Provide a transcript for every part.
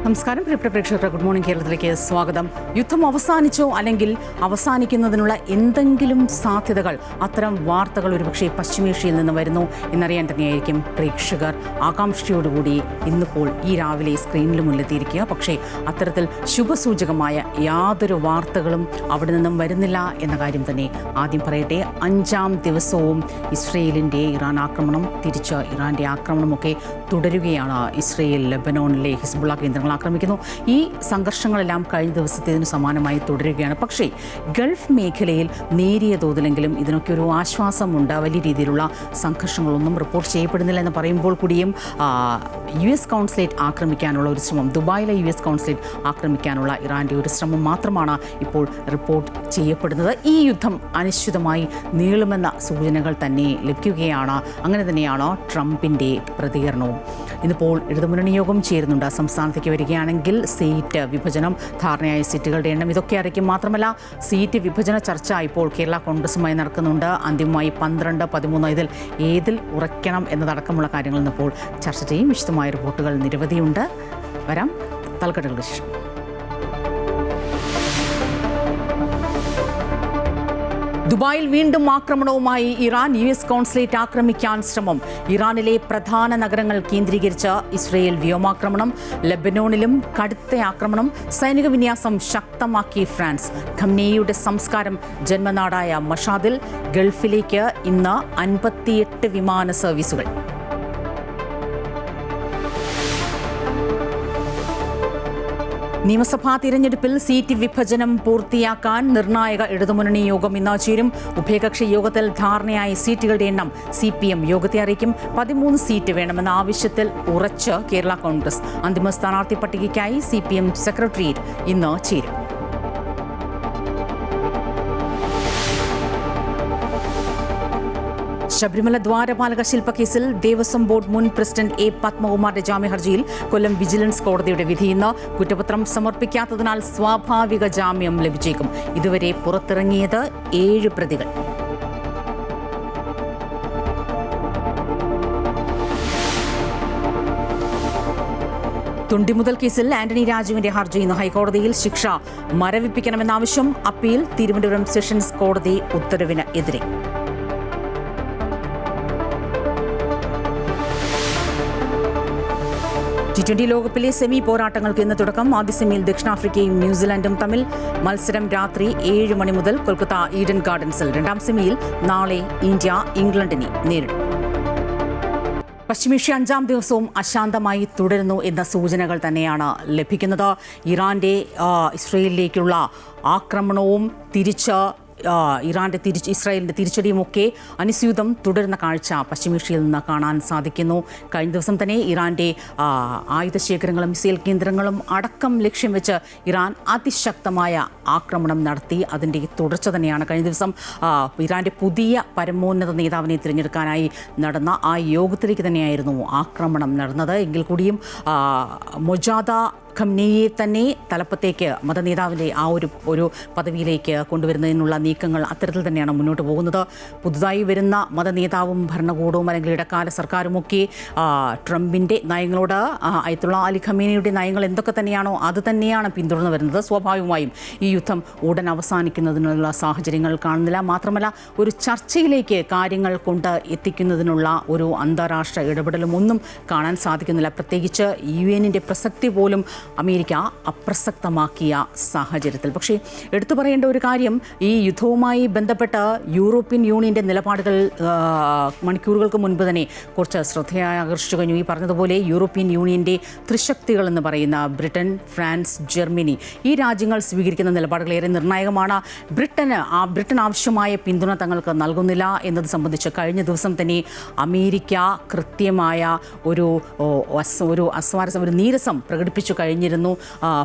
നമസ്കാരം പ്രിയപ്പെട്ട പ്രേക്ഷകർക്ക് ഗുഡ് മോർണിംഗ് കേരളത്തിലേക്ക് സ്വാഗതം. യുദ്ധം അവസാനിച്ചോ അല്ലെങ്കിൽ അവസാനിക്കുന്നതിനുള്ള എന്തെങ്കിലും സാധ്യതകൾ, അത്തരം വാർത്തകൾ ഒരുപക്ഷെ പശ്ചിമേഷ്യയിൽ നിന്ന് വരുന്നു എന്നറിയാൻ തന്നെയായിരിക്കും പ്രേക്ഷകർ ആകാംക്ഷയോടുകൂടി ഇന്നിപ്പോൾ ഈ രാവിലെ സ്ക്രീനിൽ മുന്നിലെത്തിയിരിക്കുക. പക്ഷേ അത്തരത്തിൽ ശുഭസൂചകമായ യാതൊരു വാർത്തകളും അവിടെ നിന്നും വരുന്നില്ല എന്ന കാര്യം തന്നെ ആദ്യം പറയട്ടെ. 5-ാം ദിവസവും ഇസ്രയേലിൻ്റെ ഇറാൻ ആക്രമണം, തിരിച്ച് ഇറാൻ്റെ ആക്രമണമൊക്കെ തുടരുകയാണ്. ഇസ്രയേൽ ലെബനോണിലെ ഹിസ്ബുള്ള കേന്ദ്രങ്ങൾ ആക്രമിക്കുന്നു. ഈ സംഘർഷങ്ങളെല്ലാം കഴിഞ്ഞ ദിവസത്തേതിന് സമാനമായി തുടരുകയാണ്. പക്ഷേ ഗൾഫ് മേഖലയിൽ നേരിയ തോതിലെങ്കിലും ഇതിനൊക്കെ ഒരു ആശ്വാസമുണ്ട്. വലിയ രീതിയിലുള്ള സംഘർഷങ്ങളൊന്നും റിപ്പോർട്ട് ചെയ്യപ്പെടുന്നില്ല എന്ന് പറയുമ്പോൾ കൂടിയും US കോൺസുലേറ്റ് ആക്രമിക്കാനുള്ള ഒരു ശ്രമം, ദുബായിലെ US കോൺസുലേറ്റ് ആക്രമിക്കാനുള്ള ഇറാൻ്റെ ഒരു ശ്രമം മാത്രമാണ് ഇപ്പോൾ റിപ്പോർട്ട് ചെയ്യപ്പെടുന്നത്. ഈ യുദ്ധം അനിശ്ചിതമായി നീളുമെന്ന സൂചനകൾ തന്നെ ലഭിക്കുകയാണ്. അങ്ങനെ തന്നെയാണ് ട്രംപിൻ്റെ പ്രതികരണവും. ഇന്നിപ്പോൾ ഇടതുമുന്നണി യോഗം ചേരുന്നുണ്ട്. സംസ്ഥാനത്തേക്ക് വരികയാണെങ്കിൽ സീറ്റ് വിഭജനം, ധാരണയായ സീറ്റുകളുടെ എണ്ണം ഇതൊക്കെ അറിയിക്കും. മാത്രമല്ല സീറ്റ് വിഭജന ചർച്ച ഇപ്പോൾ കേരള കോൺഗ്രസുമായി നടക്കുന്നുണ്ട്. അന്തിമമായി 12, 13 ഇതിൽ ഏതിൽ ഉറയ്ക്കണം എന്നതടക്കമുള്ള കാര്യങ്ങൾ ഇന്നിപ്പോൾ ചർച്ച ചെയ്യും. വിശദമായ റിപ്പോർട്ടുകൾ നിരവധിയുണ്ട്. വരാം തലക്കെട്ടുകളുടെ ശേഷം. ദുബായിൽ വീണ്ടും ആക്രമണവുമായി ഇറാൻ. US കോൺസുലേറ്റ് ആക്രമിക്കാൻ ശ്രമം. ഇറാനിലെ പ്രധാന നഗരങ്ങൾ കേന്ദ്രീകരിച്ച് ഇസ്രയേൽ വ്യോമാക്രമണം. ലെബനോണിലും കടുത്ത ആക്രമണം. സൈനിക വിന്യാസം ശക്തമാക്കി ഫ്രാൻസ്. ഖംനേയിയുടെ സംസ്കാരം ജന്മനാടായ മഷാദിൽ. ഗൾഫിലേക്ക് ഇന്ന് 58 വിമാന സർവീസുകൾ. നിയമസഭാ തിരഞ്ഞെടുപ്പിൽ സീറ്റ് വിഭജനം പൂർത്തിയാക്കാൻ നിർണായക ഇടതുമുന്നണി യോഗം ഇന്ന് ചേരും. ഉഭയകക്ഷി യോഗത്തിൽ ധാരണയായ സീറ്റുകളുടെ എണ്ണം CPM യോഗത്തെ അറിയിക്കും. 13 സീറ്റ് വേണമെന്ന ആവശ്യത്തിൽ ഉറച്ച് കേരള കോൺഗ്രസ്. അന്തിമ സ്ഥാനാർത്ഥി പട്ടികയ്ക്കായി CPM സെക്രട്ടേറിയറ്റ് ഇന്ന് ചേരും. ശബരിമല ദ്വാരപാലക ശില്പക്കേസിൽ ദേവസ്വം ബോർഡ് മുൻ പ്രസിഡന്റ് A. പത്മകുമാറിന്റെ ജാമ്യ ഹർജിയിൽ കൊല്ലം വിജിലൻസ് കോടതിയുടെ വിധി ഇന്ന്. കുറ്റപത്രം സമർപ്പിക്കാത്തതിനാൽ സ്വാഭാവിക ജാമ്യം ലഭിച്ചേക്കും. ഇതുവരെ പുറത്തിറങ്ങിയത് 7 പ്രതികൾ. തുണ്ടിമുതൽ കേസിൽ ആന്റണി രാജുവിന്റെ ഹർജി ഇന്ന് ഹൈക്കോടതിയിൽ. ശിക്ഷ മരവിപ്പിക്കണമെന്ന ആവശ്യം. അപ്പീൽ തിരുവനന്തപുരം സെഷൻസ് കോടതി ഉത്തരവിന് എതിരെ. T20 ലോകകപ്പിലെ സെമി പോരാട്ടങ്ങൾക്ക് ഇന്ന് തുടക്കം. ആദ്യ സെമിയിൽ ദക്ഷിണാഫ്രിക്കയും ന്യൂസിലാൻഡും തമ്മിൽ. മത്സരം രാത്രി 7 മണി മുതൽ കൊൽക്കത്ത ഈഡൻ ഗാർഡൻസിൽ. രണ്ടാം സെമിയിൽ നാളെ ഇന്ത്യ ഇംഗ്ലണ്ടിനെ നേരിടും. പശ്ചിമേഷ്യ 5-ാം ദിവസവും അശാന്തമായി തുടരുന്നു എന്ന സൂചനകൾ തന്നെയാണ് ലഭിക്കുന്നത്. ഇറാൻ്റെ ഇസ്രയേലിലേക്കുള്ള ആക്രമണവും ഇസ്രായേലിൻ്റെ തിരിച്ചടിയുമൊക്കെ അനുസ്യൂതം തുടരുന്ന കാഴ്ച പശ്ചിമേഷ്യയിൽ നിന്ന് കാണാൻ സാധിക്കുന്നു. കഴിഞ്ഞ ദിവസം തന്നെ ഇറാൻ്റെ ആയുധശേഖരങ്ങളും മിസൈൽ കേന്ദ്രങ്ങളും അടക്കം ലക്ഷ്യം വെച്ച് ഇറാൻ അതിശക്തമായ ആക്രമണം നടത്തി. അതിൻ്റെ തുടർച്ച തന്നെയാണ് കഴിഞ്ഞ ദിവസം ഇറാൻ്റെ പുതിയ പരമോന്നത നേതാവിനെ തിരഞ്ഞെടുക്കാനായി നടന്ന ആ യോഗത്തിലേക്ക് തന്നെയായിരുന്നു ആക്രമണം നടന്നത്. എങ്കിൽ കൂടിയും മൊജാദ ഖംനേയിയെ തന്നെ തലപ്പത്തേക്ക് മതനേതാവിൻ്റെ ആ ഒരു പദവിയിലേക്ക് കൊണ്ടുവരുന്നതിനുള്ള നീക്കങ്ങൾ അത്തരത്തിൽ തന്നെയാണ് മുന്നോട്ട് പോകുന്നത്. പുതുതായി വരുന്ന മതനേതാവും ഭരണകൂടവും അല്ലെങ്കിൽ ഇടക്കാല സർക്കാരുമൊക്കെ ട്രംപിൻ്റെ നയങ്ങളോട്, അയത്തുള്ള അലി ഖമേനിയുടെ നയങ്ങൾ എന്തൊക്കെ തന്നെയാണോ അത് തന്നെയാണ് പിന്തുടർന്ന് വരുന്നത്. സ്വാഭാവികമായും ഈ യുദ്ധം ഉടൻ അവസാനിക്കുന്നതിനുള്ള സാഹചര്യങ്ങൾ കാണുന്നില്ല. മാത്രമല്ല ഒരു ചർച്ചയിലേക്ക് കാര്യങ്ങൾ കൊണ്ട് എത്തിക്കുന്നതിനുള്ള ഒരു അന്താരാഷ്ട്ര ഇടപെടലും ഒന്നും കാണാൻ സാധിക്കുന്നില്ല. പ്രത്യേകിച്ച് UN പ്രസക്തി പോലും അമേരിക്ക അപ്രസക്തമാക്കിയ സാഹചര്യത്തിൽ. പക്ഷേ എടുത്തു പറയേണ്ട ഒരു കാര്യം, ഈ യുദ്ധവുമായി ബന്ധപ്പെട്ട് യൂറോപ്യൻ യൂണിയൻ്റെ നിലപാടുകൾ മണിക്കൂറുകൾക്ക് മുൻപ് തന്നെ കുറച്ച് ശ്രദ്ധയാകർഷിച്ചു കഴിഞ്ഞു. ഈ പറഞ്ഞതുപോലെ യൂറോപ്യൻ യൂണിയൻ്റെ ത്രിശക്തികൾ എന്ന് പറയുന്ന ബ്രിട്ടൻ, ഫ്രാൻസ്, ജർമ്മനി, ഈ രാജ്യങ്ങൾ സ്വീകരിക്കുന്ന നിലപാടുകൾ ഏറെ നിർണായകമാണ്. ബ്രിട്ടൻ ആവശ്യമായ പിന്തുണ തങ്ങൾക്ക് നൽകുന്നില്ല എന്നത് സംബന്ധിച്ച് കഴിഞ്ഞ ദിവസം തന്നെ അമേരിക്ക കൃത്യമായ ഒരു അസ്വാരസ്യം, ഒരു നീരസം പ്രകടിപ്പിച്ചു കഴിഞ്ഞിരുന്നു.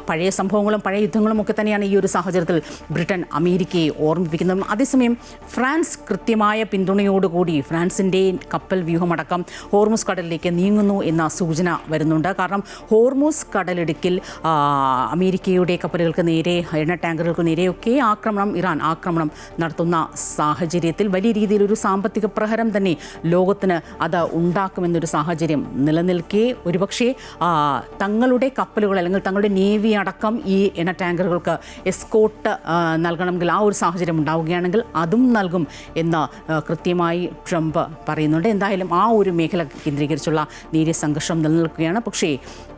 പഴയ സംഭവങ്ങളും പഴയ യുദ്ധങ്ങളും ഒക്കെ തന്നെയാണ് ഈ ഒരു സാഹചര്യത്തിൽ ബ്രിട്ടൻ അമേരിക്കയെ ഓർമ്മിപ്പിക്കുന്നതും. അതേസമയം ഫ്രാൻസ് കൃത്യമായ പിന്തുണയോടുകൂടി ഫ്രാൻസിൻ്റെ കപ്പൽ വ്യൂഹമടക്കം ഹോർമുസ് കടലിലേക്ക് നീങ്ങുന്നു എന്ന സൂചന വരുന്നുണ്ട്. കാരണം ഹോർമുസ് കടലിടുക്കിൽ അമേരിക്കയുടെ കപ്പലുകൾക്ക് നേരെ, എണ്ണ ടാങ്കറുകൾക്ക് നേരെയൊക്കെ ഇറാൻ ആക്രമണം നടത്തുന്ന സാഹചര്യത്തിൽ വലിയ രീതിയിലൊരു സാമ്പത്തിക പ്രഹരം തന്നെ ലോകത്തിന് അത് ഉണ്ടാക്കുമെന്നൊരു സാഹചര്യം നിലനിൽക്കെ ഒരുപക്ഷെ തങ്ങളുടെ കപ്പലുകൾ അല്ലെങ്കിൽ തങ്ങളുടെ നേവി അടക്കം ഈ എണ്ണ ടാങ്കറുകൾക്ക് എസ്കോർട്ട് നൽകണമെങ്കിൽ ആ ഒരു സാഹചര്യം ഉണ്ടാവുകയാണെങ്കിൽ അതും നൽകും എന്ന് കൃത്യമായി ട്രംപ് പറയുന്നുണ്ട്. എന്തായാലും ആ ഒരു മേഖല കേന്ദ്രീകരിച്ചുള്ള നേരിയ സംഘർഷം നിലനിൽക്കുകയാണ്. പക്ഷേ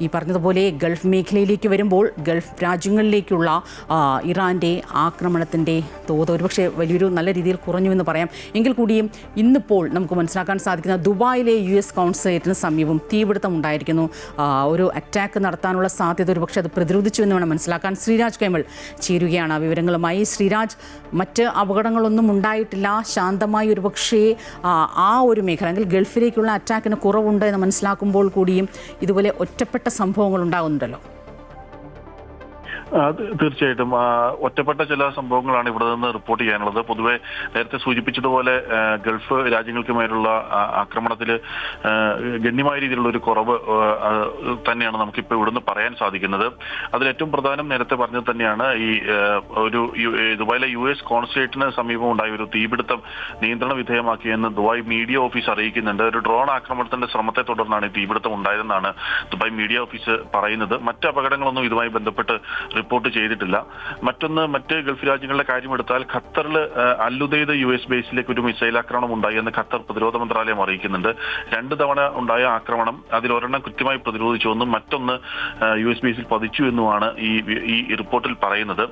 ഈ പറഞ്ഞതുപോലെ ഗൾഫ് മേഖലയിലേക്ക് വരുമ്പോൾ ഗൾഫ് രാജ്യങ്ങളിലേക്കുള്ള ഇറാൻ്റെ ആക്രമണത്തിൻ്റെ തോത് ഒരുപക്ഷെ വലിയൊരു നല്ല രീതിയിൽ കുറഞ്ഞുവെന്ന് പറയാം. എങ്കിൽ കൂടിയും ഇന്നിപ്പോൾ നമുക്ക് മനസ്സിലാക്കാൻ സാധിക്കുന്ന ദുബായിലെ US കോൺസുലേറ്റിന് സമീപം തീപിടുത്തം ഉണ്ടായിരിക്കുന്നു. ഒരു അറ്റാക്ക് നടത്താനുള്ള സാധ്യത ഒരുപക്ഷെ അത് പ്രതിരോധിച്ചു എന്ന് വേണം മനസ്സിലാക്കാൻ. ശ്രീരാജ് കൈമൾ ചേരുകയാണ് വിവരങ്ങളുമായി. ശ്രീരാജ്, മറ്റ് അപകടങ്ങളൊന്നും ഉണ്ടായിട്ടില്ല, ശാന്തമായി ഒരുപക്ഷേ ആ ഒരു മേഖല അല്ലെങ്കിൽ ഗൾഫിലേക്കുള്ള അറ്റാക്കിന് കുറവുണ്ട് എന്ന് മനസ്സിലാക്കുമ്പോൾ കൂടിയും ഇതുപോലെ ഒറ്റപ്പെട്ട സംഭവങ്ങൾ ഉണ്ടാകുന്നുണ്ടല്ലോ. തീർച്ചയായിട്ടും ഒറ്റപ്പെട്ട ചില സംഭവങ്ങളാണ് ഇവിടെ നിന്ന് റിപ്പോർട്ട് ചെയ്യാനുള്ളത്. പൊതുവെ നേരത്തെ സൂചിപ്പിച്ചതുപോലെ ഗൾഫ് രാജ്യങ്ങൾക്ക് മേലുള്ള ആക്രമണത്തിൽ ഗണ്യമായ രീതിയിലുള്ള ഒരു കുറവ് തന്നെയാണ് നമുക്കിപ്പോൾ ഇവിടുന്ന് പറയാൻ സാധിക്കുന്നത്. അതിലേറ്റവും പ്രധാനം നേരത്തെ പറഞ്ഞത് തന്നെയാണ് ഈ ഒരു ദുബായിലെ US കോൺസുലേറ്റിന് സമീപം ഉണ്ടായ ഒരു തീപിടുത്തം നിയന്ത്രണ വിധേയമാക്കിയെന്ന് ദുബായ് മീഡിയ ഓഫീസ് അറിയിക്കുന്നുണ്ട്. ഒരു ഡ്രോൺ ആക്രമണത്തിന്റെ ശ്രമത്തെ തുടർന്നാണ് ഈ തീപിടുത്തം ഉണ്ടായതെന്നാണ് ദുബായ് മീഡിയ ഓഫീസ് പറയുന്നത്. മറ്റ് അപകടങ്ങളൊന്നും ഇതുമായി ബന്ധപ്പെട്ട് റിപ്പോർട്ട് ചെയ്തിട്ടില്ല. മറ്റ് ഗൾഫ് രാജ്യങ്ങളുടെ കാര്യമെടുത്താൽ ഖത്തറിൽ അൽ-ഉദൈദ് US ബേസിലേക്ക് ഒരു മിസൈൽ ആക്രമണം ഉണ്ടായി എന്ന് ഖത്തർ പ്രതിരോധ മന്ത്രാലയം അറിയിക്കുന്നുണ്ട്. 2 തവണ ഉണ്ടായ ആക്രമണം അതിലൊരെണ്ണം കൃത്യമായി പ്രതിരോധിച്ചുവെന്നും മറ്റൊന്ന് US ബേസിൽ പതിച്ചു എന്നുമാണ് ഈ റിപ്പോർട്ടിൽ പറയുന്നത്.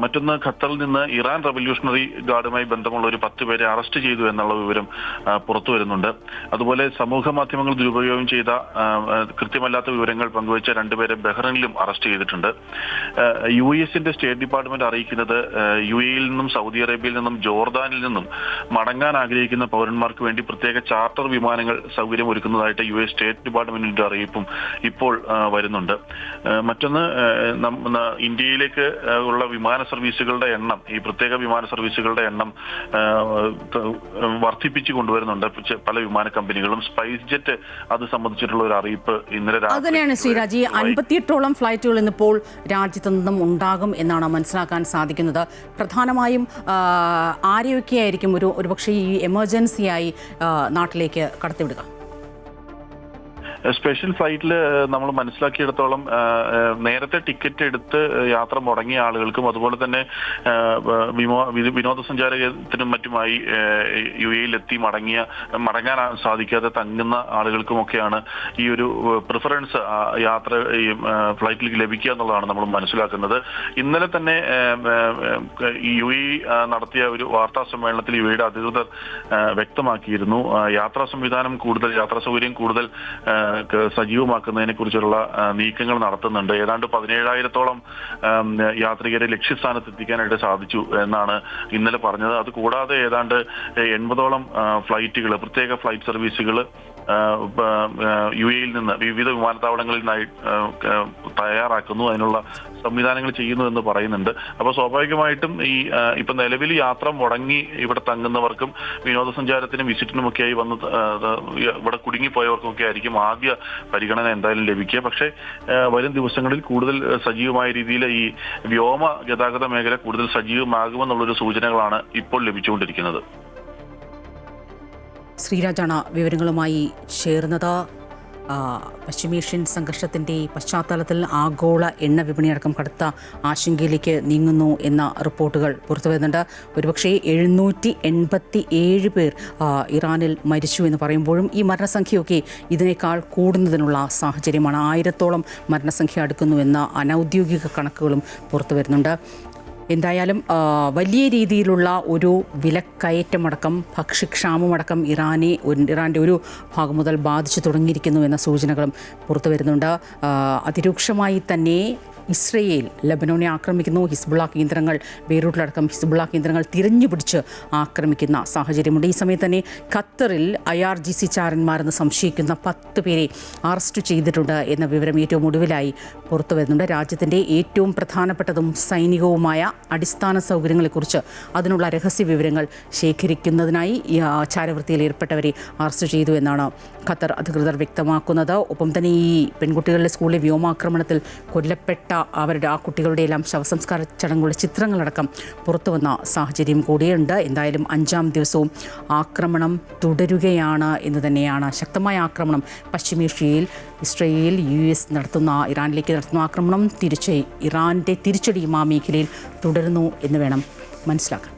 മറ്റൊന്ന് ഖത്തറിൽ നിന്ന് ഇറാൻ റവല്യൂഷണറി ഗാർഡുമായി ബന്ധമുള്ള ഒരു 10 പേരെ അറസ്റ്റ് ചെയ്തു എന്നുള്ള വിവരം പുറത്തു വരുന്നുണ്ട്. അതുപോലെ സമൂഹ മാധ്യമങ്ങൾ ദുരുപയോഗം ചെയ്ത കൃത്യമല്ലാത്ത വിവരങ്ങൾ പങ്കുവച്ച 2 പേരെ ബഹ്റൈനിലും അറസ്റ്റ് ചെയ്തിട്ടുണ്ട്. US-ന്റെ സ്റ്റേറ്റ് ഡിപ്പാർട്ട്മെന്റ് അറിയിക്കുന്നത് UAE-യിൽ നിന്നും സൗദി അറേബ്യയിൽ നിന്നും ജോർദാനിൽ നിന്നും മടങ്ങാൻ ആഗ്രഹിക്കുന്ന പൗരന്മാർക്ക് വേണ്ടി പ്രത്യേക ചാർട്ടർ വിമാനങ്ങൾ സൗകര്യം ഒരുക്കുന്നതായിട്ട് US സ്റ്റേറ്റ് ഡിപ്പാർട്ട്മെന്റിന്റെ അറിയിപ്പും ഇപ്പോൾ വരുന്നുണ്ട്. മറ്റൊന്ന് ഇന്ത്യയിലേക്ക് ഉള്ള വിമാന സർവീസുകളുടെ എണ്ണം, ഈ പ്രത്യേക വിമാന സർവീസുകളുടെ എണ്ണം വർദ്ധിപ്പിച്ചു കൊണ്ടുവരുന്നുണ്ട് പല വിമാന കമ്പനികളും. സ്പൈസ് ജെറ്റ് അത് സംബന്ധിച്ചിട്ടുള്ള ഒരു അറിയിപ്പ് ഇന്നലെ രാത്രി ശ്രീരാജ് 58ഓളം ഫ്ലൈറ്റുകൾ ഇന്നിപ്പോൾ രാജ്യത്തു നിന്നും ഉണ്ടാകും എന്നാണ് മനസ്സിലാക്കാൻ സാധിക്കുന്നത്. പ്രധാനമായും ആരെയൊക്കെയായിരിക്കും ഒരുപക്ഷെ ഈ എമർജൻസിയായി നാട്ടിലേക്ക് കടത്തിവിടുക? സ്പെഷ്യൽ ഫ്ലൈറ്റിൽ നമ്മൾ മനസ്സിലാക്കിയിടത്തോളം നേരത്തെ ടിക്കറ്റ് എടുത്ത് യാത്ര മുടങ്ങിയ ആളുകൾക്കും അതുപോലെ തന്നെ വിനോദസഞ്ചാരത്തിനും മറ്റുമായി UAE-ലെത്തി മടങ്ങാൻ സാധിക്കാതെ തങ്ങുന്ന ആളുകൾക്കുമൊക്കെയാണ് ഈ ഒരു പ്രിഫറൻസ് യാത്ര ഫ്ലൈറ്റിലേക്ക് ലഭിക്കുക എന്നുള്ളതാണ് നമ്മൾ മനസ്സിലാക്കുന്നത്. ഇന്നലെ തന്നെ UAE നടത്തിയ ഒരു വാർത്താ സമ്മേളനത്തിൽ UAE-യുടെ അധികൃതർ വ്യക്തമാക്കിയിരുന്നു യാത്രാ സൗകര്യം കൂടുതൽ സജീവമാക്കുന്നതിനെ കുറിച്ചുള്ള നീക്കങ്ങൾ നടത്തുന്നുണ്ട്. ഏതാണ്ട് 17,000-ഓളം യാത്രികരെ ലക്ഷ്യസ്ഥാനത്ത് എത്തിക്കാനായിട്ട് സാധിച്ചു എന്നാണ് ഇന്നലെ പറഞ്ഞത്. അതുകൂടാതെ ഏതാണ്ട് 80ഓളം ഫ്ലൈറ്റുകൾ, പ്രത്യേക ഫ്ലൈറ്റ് സർവീസുകൾ UAE-യിൽ നിന്ന് വിവിധ വിമാനത്താവളങ്ങളിൽ നിന്നായി തയ്യാറാക്കുന്നു, അതിനുള്ള സംവിധാനങ്ങൾ ചെയ്യുന്നു എന്ന് പറയുന്നുണ്ട്. അപ്പോൾ സ്വാഭാവികമായിട്ടും ഇപ്പൊ നിലവിൽ യാത്ര മുടങ്ങി ഇവിടെ തങ്ങുന്നവർക്കും വിനോദസഞ്ചാരത്തിനും വിസിറ്റിനുമൊക്കെയായി വന്ന് ഇവിടെ കുടുങ്ങിപ്പോയവർക്കൊക്കെ ആയിരിക്കും ആദ്യ പരിഗണന എന്തായാലും ലഭിക്കുക. പക്ഷേ വരും ദിവസങ്ങളിൽ കൂടുതൽ സജീവമായ രീതിയിൽ ഈ വ്യോമ ഗതാഗത മേഖല കൂടുതൽ സജീവമാകുമെന്നുള്ളൊരു സൂചനകളാണ് ഇപ്പോൾ ലഭിച്ചുകൊണ്ടിരിക്കുന്നത്. ശ്രീരാജാണ് വിവരങ്ങളുമായി ചേർന്നത്. പശ്ചിമേഷ്യൻ സംഘർഷത്തിൻ്റെ പശ്ചാത്തലത്തിൽ ആഗോള എണ്ണ വിപണിയടക്കം കടുത്ത ആശങ്കയിലേക്ക് നീങ്ങുന്നു എന്ന റിപ്പോർട്ടുകൾ പുറത്തുവരുന്നുണ്ട്. ഒരുപക്ഷെ 787 പേർ ഇറാനിൽ മരിച്ചു എന്ന് പറയുമ്പോഴും ഈ മരണസംഖ്യയൊക്കെ ഇതിനേക്കാൾ കൂടുന്നതിനുള്ള സാഹചര്യമാണ്. 1000-ഓളം മരണസംഖ്യ അടുക്കുന്നുവെന്ന അനൗദ്യോഗിക കണക്കുകളും പുറത്തുവരുന്നുണ്ട്. എന്തായാലും വലിയ രീതിയിലുള്ള ഒരു വിലക്കയറ്റമടക്കം ഭക്ഷ്യക്ഷാമമടക്കം ഇറാൻ്റെ ഒരു ഭാഗം മുതൽ ബാധിച്ചു തുടങ്ങിയിരിക്കുന്നു എന്ന സൂചനകളും പുറത്തു വരുന്നുണ്ട്. അതിരൂക്ഷമായി തന്നെ ഇസ്രയേൽ ലബനോനെ ആക്രമിക്കുന്നു. ഹിസ്ബുള്ള കേന്ദ്രങ്ങൾ, ബെയ്റൂട്ടിലടക്കം ഹിസ്ബുള്ള കേന്ദ്രങ്ങൾ തിരഞ്ഞുപിടിച്ച് ആക്രമിക്കുന്ന സാഹചര്യമുണ്ട്. ഈ സമയത്ത് തന്നെ ഖത്തറിൽ IRGC ചാരന്മാരെന്ന് സംശയിക്കുന്ന 10 പേരെ അറസ്റ്റ് ചെയ്തിട്ടുണ്ട് എന്ന വിവരം ഏറ്റവും ഒടുവിലായി പുറത്തു വരുന്നുണ്ട്. രാജ്യത്തിൻ്റെ ഏറ്റവും പ്രധാനപ്പെട്ടതും സൈനികവുമായ അടിസ്ഥാന സൗകര്യങ്ങളെക്കുറിച്ച് അതിനുള്ള രഹസ്യ വിവരങ്ങൾ ശേഖരിക്കുന്നതിനായി ചാരവൃത്തിയിൽ ഏർപ്പെട്ടവരെ അറസ്റ്റ് ചെയ്തു എന്നാണ് ഖത്തർ അധികൃതർ വ്യക്തമാക്കുന്നത്. ഒപ്പം തന്നെ ഈ പെൺകുട്ടികളുടെ സ്കൂളിലെ വ്യോമാക്രമണത്തിൽ കൊല്ലപ്പെട്ട അവരുടെ ആ കുട്ടികളുടെ എല്ലാം ശവസംസ്കാര ചടങ്ങുകളുടെ ചിത്രങ്ങളടക്കം പുറത്തു വന്ന സാഹചര്യം കൂടിയുണ്ട്. എന്തായാലും 5ാം ദിവസവും ആക്രമണം തുടരുകയാണ് എന്ന് തന്നെയാണ്. ശക്തമായ ആക്രമണം പശ്ചിമേഷ്യയിൽ ഇസ്രയേൽ US നടത്തുന്ന ഇറാനിലേക്ക് നടത്തുന്ന ആക്രമണം ഇറാന്റെ തിരിച്ചടിയും ആ മേഖലയിൽ തുടരുന്നു എന്ന് വേണം മനസ്സിലാക്കാൻ.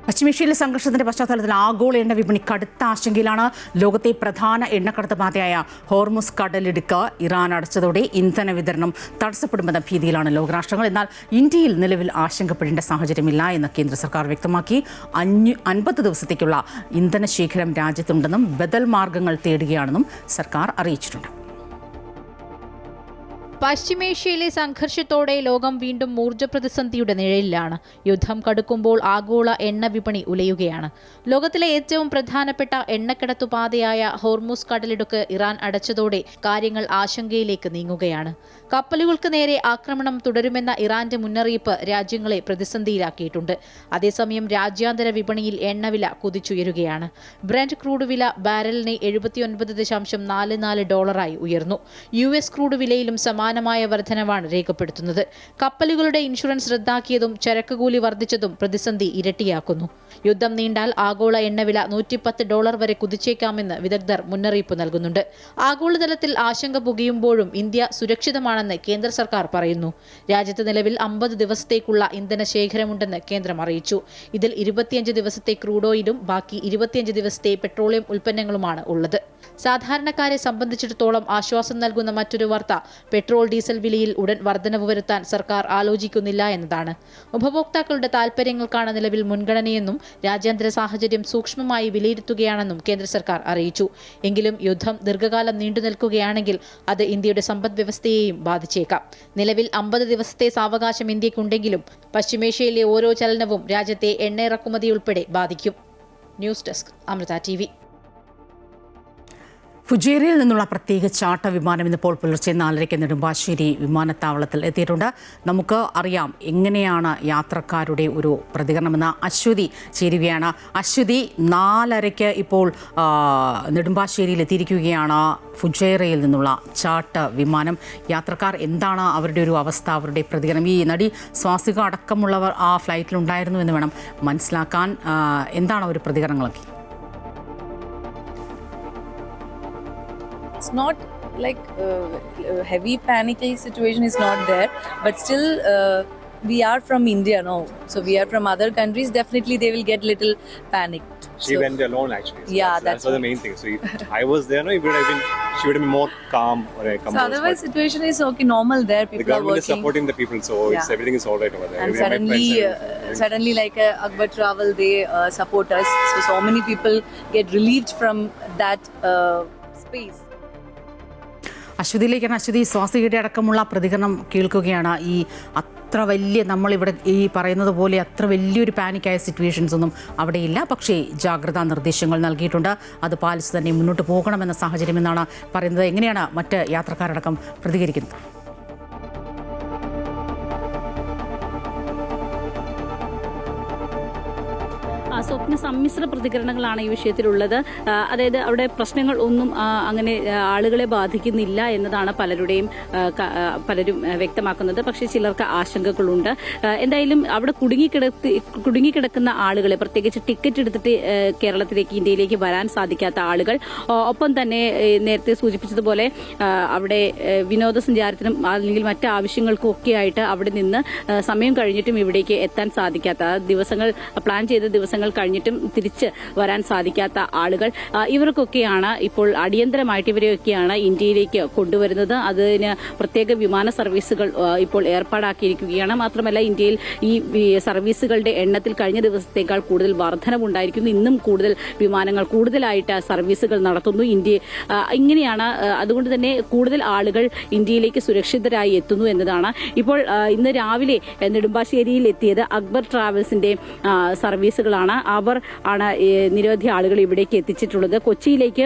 പശ്ചിമേഷ്യയിലെ സംഘർഷത്തിന്റെ പശ്ചാത്തലത്തിൽ ആഗോള എണ്ണ വിപണി കടുത്ത ആശങ്കയിലാണ്. ലോകത്തെ പ്രധാന എണ്ണക്കടത്ത് പാതയായ ഹോർമുസ് കടലിടുക്ക് ഇറാൻ അടച്ചതോടെ ഇന്ധന വിതരണം തടസ്സപ്പെടുമെന്ന ഭീതിയിലാണ് ലോകരാഷ്ട്രങ്ങൾ. എന്നാൽ ഇന്ത്യയിൽ നിലവിൽ ആശങ്കപ്പെടേണ്ട സാഹചര്യമില്ല എന്ന് കേന്ദ്ര സർക്കാർ വ്യക്തമാക്കി. 50 ദിവസത്തേക്കുള്ള ഇന്ധന ശേഖരം രാജ്യത്തുണ്ടെന്നും ബദൽ മാർഗങ്ങൾ തേടുകയാണെന്നും സർക്കാർ അറിയിച്ചിട്ടുണ്ട്. പശ്ചിമേഷ്യയിലെ സംഘർഷത്തോടെ ലോകം വീണ്ടും ഊർജ്ജ പ്രതിസന്ധിയുടെ നിഴലിലാണ്. യുദ്ധം കടുക്കുമ്പോൾ ആഗോള എണ്ണ വിപണി ഉലയുകയാണ്. ലോകത്തിലെ ഏറ്റവും പ്രധാനപ്പെട്ട എണ്ണക്കടത്തുപാതയായ ഹോർമുസ് കടലിടുക്ക് ഇറാൻ അടച്ചതോടെ കാര്യങ്ങൾ ആശങ്കയിലേക്ക് നീങ്ങുകയാണ്. കപ്പലുകൾക്ക് നേരെ ആക്രമണം തുടരുമെന്ന ഇറാന്റെ മുന്നറിയിപ്പ് രാജ്യങ്ങളെ പ്രതിസന്ധിയിലാക്കിയിട്ടുണ്ട്. അതേസമയം രാജ്യാന്തര വിപണിയിൽ എണ്ണവില കുതിച്ചുയരുകയാണ്. ബ്രന്റ് ക്രൂഡ് വില ബാരലിന് $79.44 ഉയർന്നു. US ക്രൂഡ് വിലയിലും സമാനമായ വർധനവാണ് രേഖപ്പെടുത്തുന്നത്. കപ്പലുകളുടെ ഇൻഷുറൻസ് റദ്ദാക്കിയതും ചരക്കുകൂലി വർദ്ധിച്ചതും പ്രതിസന്ധി ഇരട്ടിയാക്കുന്നു. യുദ്ധം നീണ്ടാൽ ആഗോള എണ്ണവില $110 വരെ കുതിച്ചേക്കാമെന്ന് വിദഗ്ധർ മുന്നറിയിപ്പ് നൽകുന്നുണ്ട്. ആഗോളതലത്തിൽ ആശങ്ക പുകയുമ്പോഴും ഇന്ത്യ സുരക്ഷിതമാണെന്ന് കേന്ദ്ര സർക്കാർ പറയുന്നു. രാജ്യത്ത് നിലവിൽ 50 ദിവസത്തേക്കുള്ള ഇന്ധന ശേഖരമുണ്ടെന്ന് കേന്ദ്രം അറിയിച്ചു. ഇതിൽ 25 ദിവസത്തെ ക്രൂഡ് ഓയിലും ബാക്കി 25 ദിവസത്തെ പെട്രോളിയം ഉൽപ്പന്നങ്ങളുമാണ് ഉള്ളത്. സാധാരണക്കാരെ സംബന്ധിച്ചിടത്തോളം ആശ്വാസം നൽകുന്ന മറ്റൊരു വാർത്ത പെട്രോൾ ഡീസൽ വിലയിൽ ഉടൻ വർധനവ് വരുത്താൻ സർക്കാർ ആലോചിക്കുന്നില്ല എന്നതാണ്. ഉപഭോക്താക്കളുടെ താൽപര്യങ്ങൾക്കാണ് നിലവിൽ മുൻഗണനയെന്നും രാജ്യാന്തര സാഹചര്യം സൂക്ഷ്മമായി വിലയിരുത്തുകയാണെന്നും കേന്ദ്ര സർക്കാർ അറിയിച്ചു. എങ്കിലും യുദ്ധം ദീർഘകാലം നീണ്ടുനിൽക്കുകയാണെങ്കിൽ അത് ഇന്ത്യയുടെ സമ്പദ് വ്യവസ്ഥയെയും ബാധിച്ചേക്കാം. നിലവിൽ 50 ദിവസത്തെ സാവകാശം ഇന്ത്യക്കുണ്ടെങ്കിലും പശ്ചിമേഷ്യയിലെ ഓരോ ചലനവും രാജ്യത്തെ എണ്ണ ഇറക്കുമതി ഉൾപ്പെടെ ബാധിക്കും. News desk Amrita TV. ഫുജേറയിൽ നിന്നുള്ള പ്രത്യേക ചാർട്ടർ വിമാനം ഇന്നിപ്പോൾ പുലർച്ചെ 4:30 നെടുമ്പാശ്ശേരി വിമാനത്താവളത്തിൽ എത്തിയിട്ടുണ്ട്. നമുക്ക് അറിയാം എങ്ങനെയാണ് യാത്രക്കാരുടെ ഒരു പ്രതികരണമെന്ന്. അശ്വതി ചേരുകയാണ്. അശ്വതി, 4:30 ഇപ്പോൾ നെടുമ്പാശ്ശേരിയിൽ എത്തിയിരിക്കുകയാണ് ഫുജേറയിൽ നിന്നുള്ള ചാർട്ടർ വിമാനം. യാത്രക്കാർ എന്താണ് അവരുടെ ഒരു അവസ്ഥ, അവരുടെ പ്രതികരണം? ഈ നടി സ്വാസിക അടക്കമുള്ളവർ ആ ഫ്ലൈറ്റിലുണ്ടായിരുന്നു എന്ന് വേണം മനസ്സിലാക്കാൻ. എന്താണ് ഒരു പ്രതികരണങ്ങളൊക്കെ? It's not like heavy panicky situation is not there, but still we are from India, no? So we are from other countries. Definitely they will get little panicked. She went alone actually. So yeah, that's the main thing. So if I was there, no, she would have been more calm or composed. So otherwise situation is okay, normal there. People the government are working. is supporting the people, so it's, everything is all right over there. And suddenly like Akbar Travel, they support us. So many people get relieved from that space. അശ്വതിയിലേക്കാണ്. Aswathy, സ്വാസികയുടെ അടക്കമുള്ള പ്രതികരണം കേൾക്കുകയാണ്. ഈ അത്ര വലിയ നമ്മളിവിടെ ഈ പറയുന്നത് പോലെ അത്ര വലിയൊരു പാനിക്കായ സിറ്റുവേഷൻസ് ഒന്നും അവിടെയില്ല. പക്ഷേ ജാഗ്രതാ നിർദ്ദേശങ്ങൾ നൽകിയിട്ടുണ്ട്. അത് പാലിച്ച് തന്നെ മുന്നോട്ട് പോകണമെന്ന സാഹചര്യം എന്നാണ് പറയുന്നത്. എങ്ങനെയാണ് മറ്റ് യാത്രക്കാരടക്കം പ്രതികരിക്കുന്നത്? സ്വപ്ന സമ്മിശ്ര പ്രതികരണങ്ങളാണ് ഈ വിഷയത്തിലുള്ളത്. അതായത് അവിടെ പ്രശ്നങ്ങൾ ഒന്നും അങ്ങനെ ആളുകളെ ബാധിക്കുന്നില്ല എന്നതാണ് പലരും വ്യക്തമാക്കുന്നത്. പക്ഷേ ചിലർക്ക് ആശങ്കകളുണ്ട്. എന്തായാലും അവിടെ കുടുങ്ങിക്കിടക്കുന്ന ആളുകളെ, പ്രത്യേകിച്ച് ടിക്കറ്റ് എടുത്തിട്ട് കേരളത്തിലേക്ക്, ഇന്ത്യയിലേക്ക് വരാൻ സാധിക്കാത്ത ആളുകൾ, ഒപ്പം തന്നെ നേരത്തെ സൂചിപ്പിച്ചതുപോലെ അവിടെ വിനോദസഞ്ചാരത്തിനും അല്ലെങ്കിൽ മറ്റ് ആവശ്യങ്ങൾക്കും ഒക്കെ ആയിട്ട് അവിടെ നിന്ന് സമയം കഴിഞ്ഞിട്ടും ഇവിടേക്ക് എത്താൻ സാധിക്കാത്ത, ദിവസങ്ങൾ പ്ലാൻ ചെയ്ത ദിവസങ്ങൾ കഴിഞ്ഞിട്ടും തിരിച്ച് വരാൻ സാധിക്കാത്ത ആളുകൾ, ഇവർക്കൊക്കെയാണ് ഇപ്പോൾ അടിയന്തരമായിട്ട് ഇവരെയൊക്കെയാണ് ഇന്ത്യയിലേക്ക് കൊണ്ടുവരുന്നത്. അതിന് പ്രത്യേക വിമാന സർവീസുകൾ ഇപ്പോൾ ഏർപ്പാടാക്കിയിരിക്കുകയാണ്. മാത്രമല്ല ഇന്ത്യയിൽ ഈ സർവീസുകളുടെ എണ്ണത്തിൽ കഴിഞ്ഞ ദിവസത്തേക്കാൾ കൂടുതൽ വർധനവുണ്ടായിരിക്കുന്നു. ഇന്നും കൂടുതൽ വിമാനങ്ങൾ കൂടുതലായിട്ട് സർവീസുകൾ നടത്തുന്നു. ഇങ്ങനെയാണ്. അതുകൊണ്ട് തന്നെ കൂടുതൽ ആളുകൾ ഇന്ത്യയിലേക്ക് സുരക്ഷിതരായി എത്തുന്നു എന്നതാണ്. ഇപ്പോൾ ഇന്ന് രാവിലെ നെടുമ്പാശ്ശേരിയിൽ എത്തിയത് അക്ബർ ട്രാവൽസിന്റെ സർവീസുകളാണ്. അവർ ആണ് നിരവധി ആളുകൾ ഇവിടേക്ക് എത്തിച്ചിട്ടുള്ളത്. കൊച്ചിയിലേക്ക്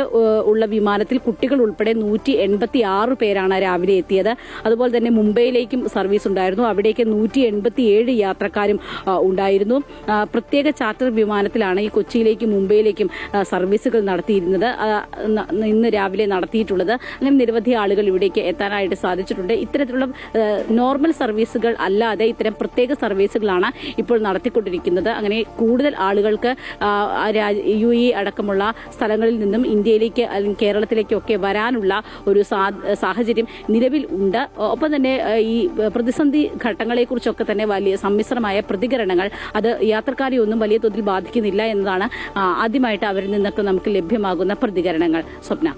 ഉള്ള വിമാനത്തിൽ കുട്ടികൾ ഉൾപ്പെടെ 186 പേരാണ് രാവിലെ എത്തിയത്. അതുപോലെ തന്നെ മുംബൈയിലേക്കും സർവീസ് ഉണ്ടായിരുന്നു. അവിടേക്ക് 187 യാത്രക്കാരും ഉണ്ടായിരുന്നു. പ്രത്യേക ചാർട്ടർ വിമാനത്തിലാണ് ഈ കൊച്ചിയിലേക്കും മുംബൈയിലേക്കും സർവീസുകൾ നടത്തിയിരുന്നത്, ഇന്ന് രാവിലെ നടത്തിയിട്ടുള്ളത്. അങ്ങനെ നിരവധി ആളുകൾ ഇവിടേക്ക് എത്താനായിട്ട് സാധിച്ചിട്ടുണ്ട്. ഇത്തരത്തിലുള്ള നോർമൽ സർവീസുകൾ അല്ലാതെ ഇത്തരം പ്രത്യേക സർവീസുകളാണ് ഇപ്പോൾ നടത്തിക്കൊണ്ടിരിക്കുന്നത്. അങ്ങനെ കൂടുതൽ ആളുകൾക്ക് നമുക്ക് UAE അടക്കമുള്ള സ്ഥലങ്ങളിൽ നിന്നും ഇന്ത്യയിലേക്ക് അല്ലെങ്കിൽ കേരളത്തിലേക്കൊക്കെ വരാനുള്ള ഒരു സാഹചര്യം നിലവിൽ ഉണ്ട്. ഒപ്പം തന്നെ ഈ പ്രതിസന്ധി ഘട്ടങ്ങളെക്കുറിച്ചൊക്കെ തന്നെ വലിയ സമ്മിശ്രമായ പ്രതികരണങ്ങൾ അത് യാത്രക്കാരെ ഒന്നും വലിയ തോതിൽ ബാധിക്കുന്നില്ല എന്നതാണ് ആദ്യമായിട്ട് അവരിൽ നിന്നൊക്കെ നമുക്ക് ലഭ്യമാകുന്ന പ്രതികരണങ്ങൾ. സ്വപ്ന,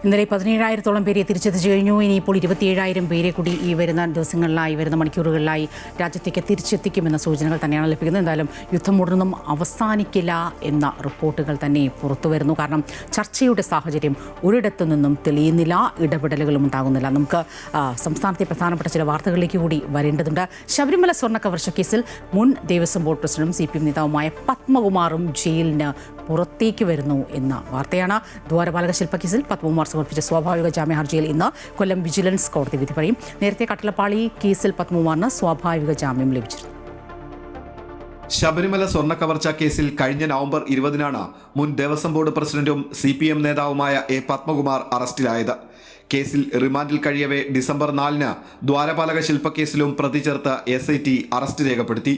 ഇന്നലെ 17,000-ഓളം പേരെ തിരിച്ചെത്തിച്ചു കഴിഞ്ഞു. ഇനിയിപ്പോൾ 27,000 പേരെ കൂടി ഈ വരുന്ന ദിവസങ്ങളിലായി, വരുന്ന മണിക്കൂറുകളിലായി രാജ്യത്തേക്ക് തിരിച്ചെത്തിക്കുമെന്ന സൂചനകൾ തന്നെയാണ് ലഭിക്കുന്നത്. എന്തായാലും യുദ്ധം ഉടനൊന്നും അവസാനിക്കില്ല എന്ന റിപ്പോർട്ടുകൾ തന്നെ പുറത്തു വരുന്നു. കാരണം ചർച്ചയുടെ സാഹചര്യം ഒരിടത്തു നിന്നും തെളിയുന്നില്ല, ഇടപെടലുകളും ഉണ്ടാകുന്നില്ല. നമുക്ക് സംസ്ഥാനത്തെ പ്രധാനപ്പെട്ട ചില വാർത്തകളിലേക്ക് കൂടി വരേണ്ടതുണ്ട്. ശബരിമല സ്വർണ്ണക്കവർച്ച കേസിൽ മുൻ ദേവസ്വം ബോർഡ് പ്രസിഡന്റും CPM നേതാവുമായ പത്മകുമാറും ജയിലിന് പുറത്തേക്ക് വരുന്നു എന്ന വാർത്തയാണ്. ദ്വാരപാലക ശില്പക്കേസിൽ പത്മകുമാർ സമർപ്പിച്ച സ്വാഭാവിക ജാമ്യ ഹർജിയിൽ ഇന്ന് കൊല്ലം വിജിലൻസ് കോടതി വിധി പറയും. നേരത്തെ കട്ടളപ്പാളി കേസിൽ പത്മകുമാറിന് സ്വാഭാവിക ജാമ്യം ലഭിച്ചിരുന്നു. ശബരിമല സ്വർണ്ണക്കവർച്ച കേസിൽ കഴിഞ്ഞ നവംബർ 20-നാണ് മുൻ ദേവസ്വം ബോർഡ് പ്രസിഡന്റും CPM നേതാവുമായ A. പത്മകുമാർ അറസ്റ്റിലായത്. കേസിൽ റിമാൻഡിൽ കഴിയവേ ഡിസംബർ 4-ന് ദ്വാരപാലക ശില്പക്കേസിലും പ്രതി ചേർത്ത് SIT അറസ്റ്റ് രേഖപ്പെടുത്തി.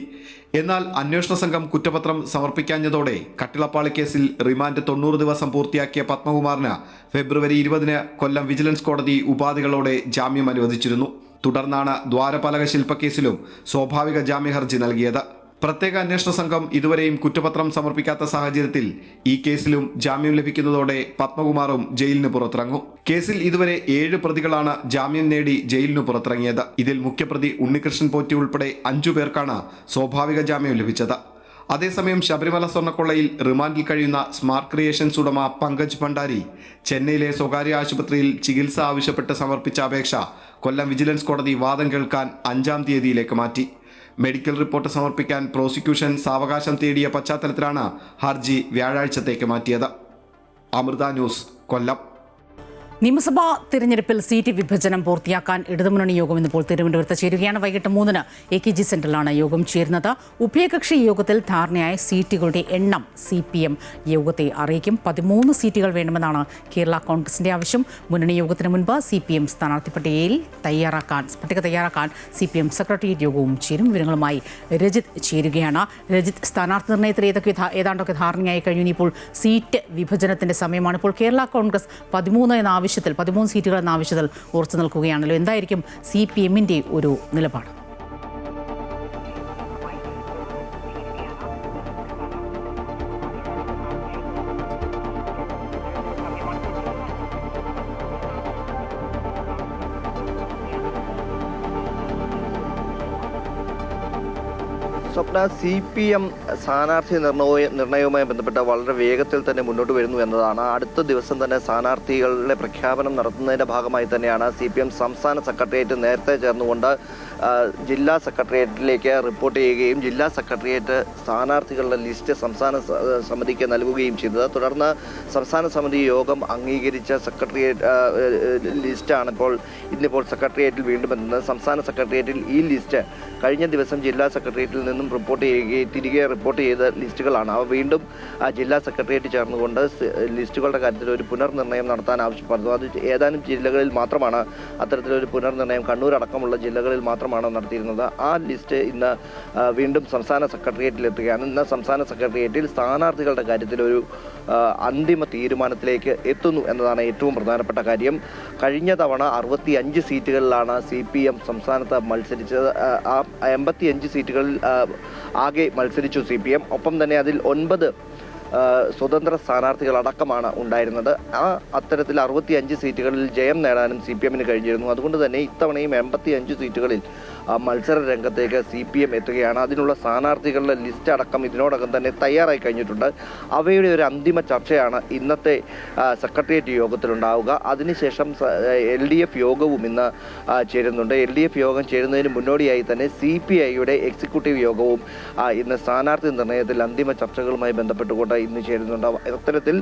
എന്നാൽ അന്വേഷണ സംഘം കുറ്റപത്രം സമർപ്പിക്കാഞ്ഞതോടെ കട്ടിളപ്പാളി കേസിൽ റിമാൻഡ് 90 ദിവസം പൂർത്തിയാക്കിയ പത്മകുമാറിന് ഫെബ്രുവരി 20-ന് കൊല്ലം വിജിലൻസ് കോടതി ഉപാധികളോടെ ജാമ്യം അനുവദിച്ചിരുന്നു. തുടർന്നാണ് ദ്വാരപാലക ശില്പക്കേസിലും സ്വാഭാവിക ജാമ്യ ഹർജി നൽകിയത്. പ്രത്യേക അന്വേഷണ സംഘം ഇതുവരെയും കുറ്റപത്രം സമർപ്പിക്കാത്ത സാഹചര്യത്തിൽ ഈ കേസിലും ജാമ്യം ലഭിക്കുന്നതോടെ പത്മകുമാറും ജയിലിന് പുറത്തിറങ്ങും. കേസിൽ ഇതുവരെ 7 പ്രതികളാണ് ജാമ്യം നേടി ജയിലിന് പുറത്തിറങ്ങിയത്. ഇതിൽ മുഖ്യപ്രതി ഉണ്ണികൃഷ്ണൻ പോറ്റി ഉൾപ്പെടെ 5 പേർക്കാണ് സ്വാഭാവിക ജാമ്യം ലഭിച്ചത്. അതേസമയം ശബരിമല സ്വർണ്ണക്കൊള്ളയിൽ റിമാൻഡിൽ കഴിയുന്ന സ്മാർട്ട് ക്രിയേഷൻസ് ഉടമ പങ്കജ് ഭണ്ഡാരി ചെന്നൈയിലെ സ്വകാര്യ ആശുപത്രിയിൽ ചികിത്സ ആവശ്യപ്പെട്ട് സമർപ്പിച്ച അപേക്ഷ കൊല്ലം വിജിലൻസ് കോടതി വാദം കേൾക്കാൻ 5-ാം തീയതിയിലേക്ക് മാറ്റി. മെഡിക്കൽ റിപ്പോർട്ട് സമർപ്പിക്കാൻ പ്രോസിക്യൂഷൻ സാവകാശം തേടിയ പശ്ചാത്തലത്തിലാണ് ഹർജി വ്യാഴാഴ്ചത്തേക്ക് മാറ്റിയത്. അമൃത ന്യൂസ്, കൊല്ലം. നിയമസഭാ തിരഞ്ഞെടുപ്പിൽ സീറ്റ് വിഭജനം പൂർത്തിയാക്കാൻ ഇടതുമുന്നണി യോഗം ഇന്നിപ്പോൾ തിരുവനന്തപുരത്ത് ചേരുകയാണ്. വൈകിട്ട് 3-ന് AKG സെന്ററിലാണ് യോഗം ചേരുന്നത്. ഉഭയകക്ഷി യോഗത്തിൽ ധാരണയായ സീറ്റുകളുടെ എണ്ണം CPM യോഗത്തെ അറിയിക്കും. 13 സീറ്റുകൾ വേണമെന്നാണ് കേരള കോൺഗ്രസിന്റെ ആവശ്യം. മുന്നണി യോഗത്തിന് മുൻപ് CPM സ്ഥാനാർത്ഥി പട്ടിക തയ്യാറാക്കാൻ CPM സെക്രട്ടേറിയറ്റ് യോഗവും ചേരും. വിവരങ്ങളുമായി രജിത് ചേരുകയാണ്. രജിത്, സ്ഥാനാർത്ഥി നിർണ്ണയത്തിൽ ഏതാണ്ടൊക്കെ ധാരണയായി കഴിഞ്ഞു. ഇനിയിപ്പോൾ സീറ്റ് വിഭജനത്തിന്റെ സമയമാണ്. ഇപ്പോൾ കേരള കോൺഗ്രസ് 13 സീറ്റുകൾ എന്ന ആവശ്യത്തിൽ ഉറച്ചു നിൽക്കുകയാണല്ലോ. എന്തായിരിക്കും CPM-ന്റെ ഒരു നിലപാട്? സ്വപ്ന, CPM സ്ഥാനാർത്ഥി നിർണയവുമായി ബന്ധപ്പെട്ട വളരെ വേഗത്തിൽ തന്നെ മുന്നോട്ട് വരുന്നു എന്നതാണ്. അടുത്ത ദിവസം തന്നെ സ്ഥാനാർത്ഥികളുടെ പ്രഖ്യാപനം നടത്തുന്നതിൻ്റെ ഭാഗമായി തന്നെയാണ് CPM സംസ്ഥാന സെക്രട്ടേറിയറ്റ് നേരത്തെ ചേർന്നുകൊണ്ട് ജില്ലാ സെക്രട്ടേറിയറ്റിലേക്ക് റിപ്പോർട്ട് ചെയ്യുകയും ജില്ലാ സെക്രട്ടേറിയറ്റ് സ്ഥാനാർത്ഥികളുടെ ലിസ്റ്റ് സംസ്ഥാന സമിതിക്ക് നൽകുകയും ചെയ്തത്. തുടർന്ന് സംസ്ഥാന സമിതി യോഗം അംഗീകരിച്ച സെക്രട്ടേറിയറ്റ് ലിസ്റ്റാണ് ഇന്നിപ്പോൾ സെക്രട്ടേറിയറ്റിൽ വീണ്ടും എത്തുന്നത്. സംസ്ഥാന സെക്രട്ടേറിയറ്റിൽ ഈ ലിസ്റ്റ് കഴിഞ്ഞ ദിവസം ജില്ലാ സെക്രട്ടേറിയറ്റിൽ നിന്നും തിരികെ റിപ്പോർട്ട് ചെയ്ത ലിസ്റ്റുകളാണ്. അവ വീണ്ടും ജില്ലാ സെക്രട്ടേറിയറ്റ് ചേർന്നുകൊണ്ട് ലിസ്റ്റുകളുടെ കാര്യത്തിൽ ഒരു പുനർനിർണ്ണയം നടത്താൻ ആവശ്യപ്പെടുന്നു. അത് ഏതാനും ജില്ലകളിൽ മാത്രമാണ് അത്തരത്തിലൊരു പുനർനിർണ്ണയം, കണ്ണൂർ അടക്കമുള്ള ജില്ലകളിൽ മാത്രമാണ് നടത്തിയിരുന്നത്. ആ ലിസ്റ്റ് ഇന്ന് വീണ്ടും സംസ്ഥാന സെക്രട്ടേറിയറ്റിൽ എത്തുകയാണ്. ഇന്ന് സംസ്ഥാന സെക്രട്ടേറിയറ്റിൽ സ്ഥാനാർത്ഥികളുടെ കാര്യത്തിൽ ഒരു അന്തിമ തീരുമാനത്തിലേക്ക് എത്തുന്നു എന്നതാണ് ഏറ്റവും പ്രധാനപ്പെട്ട കാര്യം. കഴിഞ്ഞ തവണ 65 സീറ്റുകളിലാണ് CPM സംസ്ഥാനത്ത് മത്സരിച്ചത്. ആ 85 സീറ്റുകളിൽ ആകെ മത്സരിച്ചു CPM. ഒപ്പം തന്നെ അതിൽ 9 സ്വതന്ത്ര സ്ഥാനാർത്ഥികളടക്കമാണ് ഉണ്ടായിരുന്നത്. അത്തരത്തിൽ 65 സീറ്റുകളിൽ ജയം നേടാനും CPM-ന് കഴിഞ്ഞിരുന്നു. അതുകൊണ്ട് തന്നെ ഇത്തവണയും 85 സീറ്റുകളിൽ മത്സര രംഗത്തേക്ക് CPM എത്തുകയാണ്. അതിനുള്ള സ്ഥാനാർത്ഥികളുടെ ലിസ്റ്റ് അടക്കം ഇതിനോടകം തന്നെ തയ്യാറായി കഴിഞ്ഞിട്ടുണ്ട്. അവയുടെ ഒരു അന്തിമ ചർച്ചയാണ് ഇന്നത്തെ സെക്രട്ടേറിയറ്റ് യോഗത്തിലുണ്ടാവുക. അതിനുശേഷം LDF യോഗവും ഇന്ന് ചേരുന്നുണ്ട്. LDF യോഗം ചേരുന്നതിന് മുന്നോടിയായി തന്നെ CPI-യുടെ എക്സിക്യൂട്ടീവ് യോഗവും ഇന്ന് സ്ഥാനാർത്ഥി നിർണ്ണയത്തിൽ അന്തിമ ചർച്ചകളുമായി ബന്ധപ്പെട്ടുകൊണ്ട് ഇന്ന് ചേരുന്നുണ്ട്. അത്തരത്തിൽ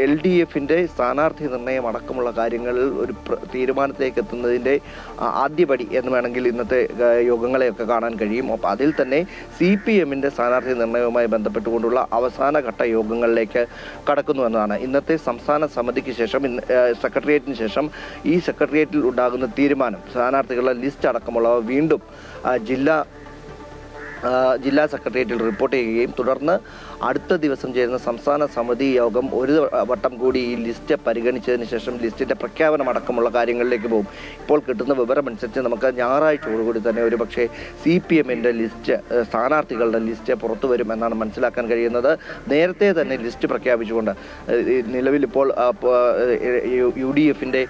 LDF-ന്റെ സ്ഥാനാർത്ഥി നിർണ്ണയം അടക്കമുള്ള കാര്യങ്ങളിൽ ഒരു തീരുമാനത്തിലേക്ക് എത്തുന്നതിൻ്റെ ആദ്യപടി എന്ന് വേണമെങ്കിൽ ഇന്നത്തെ യോഗങ്ങളെയൊക്കെ കാണാൻ കഴിയും. അപ്പോൾ അതിൽ തന്നെ CPM-ന്റെ സ്ഥാനാർത്ഥി നിർണ്ണയവുമായി ബന്ധപ്പെട്ടുകൊണ്ടുള്ള അവസാന ഘട്ട യോഗങ്ങളിലേക്ക് കടക്കുന്നു എന്നതാണ്. ഇന്നത്തെ സംസ്ഥാന സമിതിക്ക് ശേഷം സെക്രട്ടേറിയറ്റിന് ശേഷം ഈ സെക്രട്ടേറിയറ്റിൽ ഉണ്ടാകുന്ന തീരുമാനം, സ്ഥാനാർത്ഥികളുടെ ലിസ്റ്റ് അടക്കമുള്ളവ വീണ്ടും ജില്ലാ ജില്ലാ സെക്രട്ടേറിയറ്റിൽ റിപ്പോർട്ട് ചെയ്യുകയും തുടർന്ന് അടുത്ത ദിവസം ചേരുന്ന സംസ്ഥാന സമിതി യോഗം ഒരു വട്ടം കൂടി ഈ ലിസ്റ്റ് പരിഗണിച്ചതിന് ശേഷം ലിസ്റ്റിൻ്റെ പ്രഖ്യാപനം അടക്കമുള്ള കാര്യങ്ങളിലേക്ക് പോകും. ഇപ്പോൾ കിട്ടുന്ന വിവരമനുസരിച്ച് നമുക്ക് ഞായറാഴ്ചയോടുകൂടി തന്നെ ഒരു പക്ഷേ CPM-ൻ്റെ ലിസ്റ്റ്, സ്ഥാനാർത്ഥികളുടെ ലിസ്റ്റ് പുറത്തു വരും എന്നാണ് മനസ്സിലാക്കാൻ കഴിയുന്നത്. നേരത്തെ തന്നെ ലിസ്റ്റ് പ്രഖ്യാപിച്ചുകൊണ്ട് നിലവിലിപ്പോൾ UDF-ൻ്റെ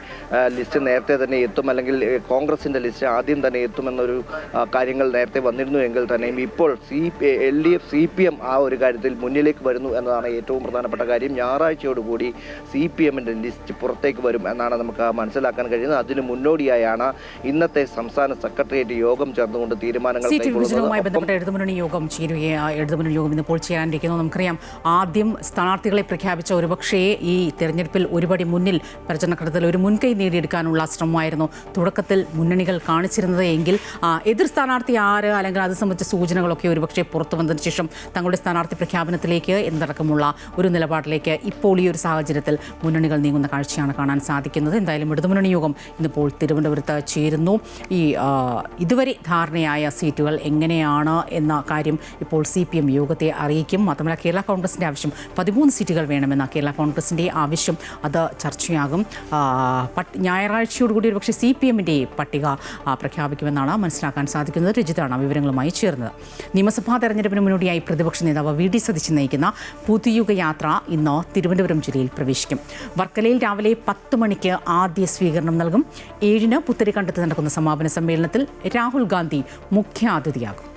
ലിസ്റ്റ് നേരത്തെ തന്നെ എത്തും, അല്ലെങ്കിൽ കോൺഗ്രസിൻ്റെ ലിസ്റ്റ് ആദ്യം തന്നെ എത്തുമെന്നൊരു കാര്യങ്ങൾ നേരത്തെ വന്നിരുന്നു എങ്കിൽ തന്നെയും ഇപ്പോൾ LDF CPM ആ ഒരു കാര്യത്തിൽ മുന്നിലേക്ക് വരുന്നു എന്നതാണ് ഏറ്റവും പ്രധാനപ്പെട്ട കാര്യം. ഞായറാഴ്ചയോടുകൂടി CPM-ൻ്റെ ലിസ്റ്റ് പുറത്തേക്ക് വരും എന്നാണ് നമുക്ക് മനസ്സിലാക്കാൻ കഴിയുന്നത്. അതിന് മുന്നോടിയായാണ് ഇന്നത്തെ സംസ്ഥാന സെക്രട്ടേറിയറ്റ് യോഗം ചേർന്നുകൊണ്ട് തീരുമാനങ്ങൾ ബന്ധപ്പെട്ട ഇടതുമുന്നണി യോഗം ഇടതുമുന്നണി യോഗം ഇന്നിപ്പോൾ ചേരാനിരിക്കുന്നു. നമുക്കറിയാം, ആദ്യം സ്ഥാനാർത്ഥികളെ പ്രഖ്യാപിച്ച ഒരുപക്ഷേ ഈ തെരഞ്ഞെടുപ്പിൽ ഒരുപടി മുന്നിൽ പ്രചരണഘട്ടത്തിൽ ഒരു മുൻകൈ നേടിയെടുക്കാനുള്ള ശ്രമമായിരുന്നു തുടക്കത്തിൽ മുന്നണികൾ കാണിച്ചിരുന്നത് എങ്കിൽ എതിർ സ്ഥാനാർത്ഥി ആര്, അല്ലെങ്കിൽ അത് സംബന്ധിച്ച സൂചനകളൊക്കെ ഒരുപക്ഷെ പുറത്തു വന്നതിന് ശേഷം തങ്ങളുടെ സ്ഥാനാർത്ഥി പ്രഖ്യാപനത്തിലേക്ക് എന്നതടക്കമുള്ള ഒരു നിലപാടിലേക്ക് ഇപ്പോൾ ഈ ഒരു സാഹചര്യത്തിൽ മുന്നണികൾ നീങ്ങുന്ന കാഴ്ചയാണ് കാണാൻ സാധിക്കുന്നത്. എന്തായാലും ഇടതുമുന്നണി യോഗം ഇന്നിപ്പോൾ തിരുവനന്തപുരത്ത് ചേരുന്നു. ഈ ഇതുവരെ ധാരണയായ സീറ്റുകൾ എങ്ങനെയാണ് എന്ന കാര്യം ഇപ്പോൾ CPM യോഗത്തെ അറിയിക്കും. മാത്രമല്ല, കേരള കോൺഗ്രസിൻ്റെ ആവശ്യം 13 സീറ്റുകൾ വേണമെന്ന കേരള കോൺഗ്രസിൻ്റെ ആവശ്യം അത് ചർച്ചയാകും. ഞായറാഴ്ചയോടുകൂടി ഒരുപക്ഷെ CPM-ൻ്റെ പട്ടിക പ്രഖ്യാപിക്കുമെന്നാണ് മനസ്സിലാക്കാൻ സാധിക്കുന്നത്. രജിതാണ് വിവരങ്ങളുമായി ചേർന്നത്. നിയമസഭാ തെരഞ്ഞെടുപ്പിന് മുന്നോടിയായി പ്രതിപക്ഷ നേതാവ് VD സതീശൻ നയിക്കുന്ന പുതുയുഗ യാത്ര ഇന്ന് തിരുവനന്തപുരം ജില്ലയിൽ പ്രവേശിക്കും. വർക്കലയിൽ രാവിലെ 10 മണിക്ക് ആദ്യ സ്വീകരണം നൽകും. 7-ന് പുത്തരിക്കണ്ടത്ത് നടക്കുന്ന സമാപന സമ്മേളനത്തിൽ രാഹുൽ ഗാന്ധി മുഖ്യാതിഥിയാകും.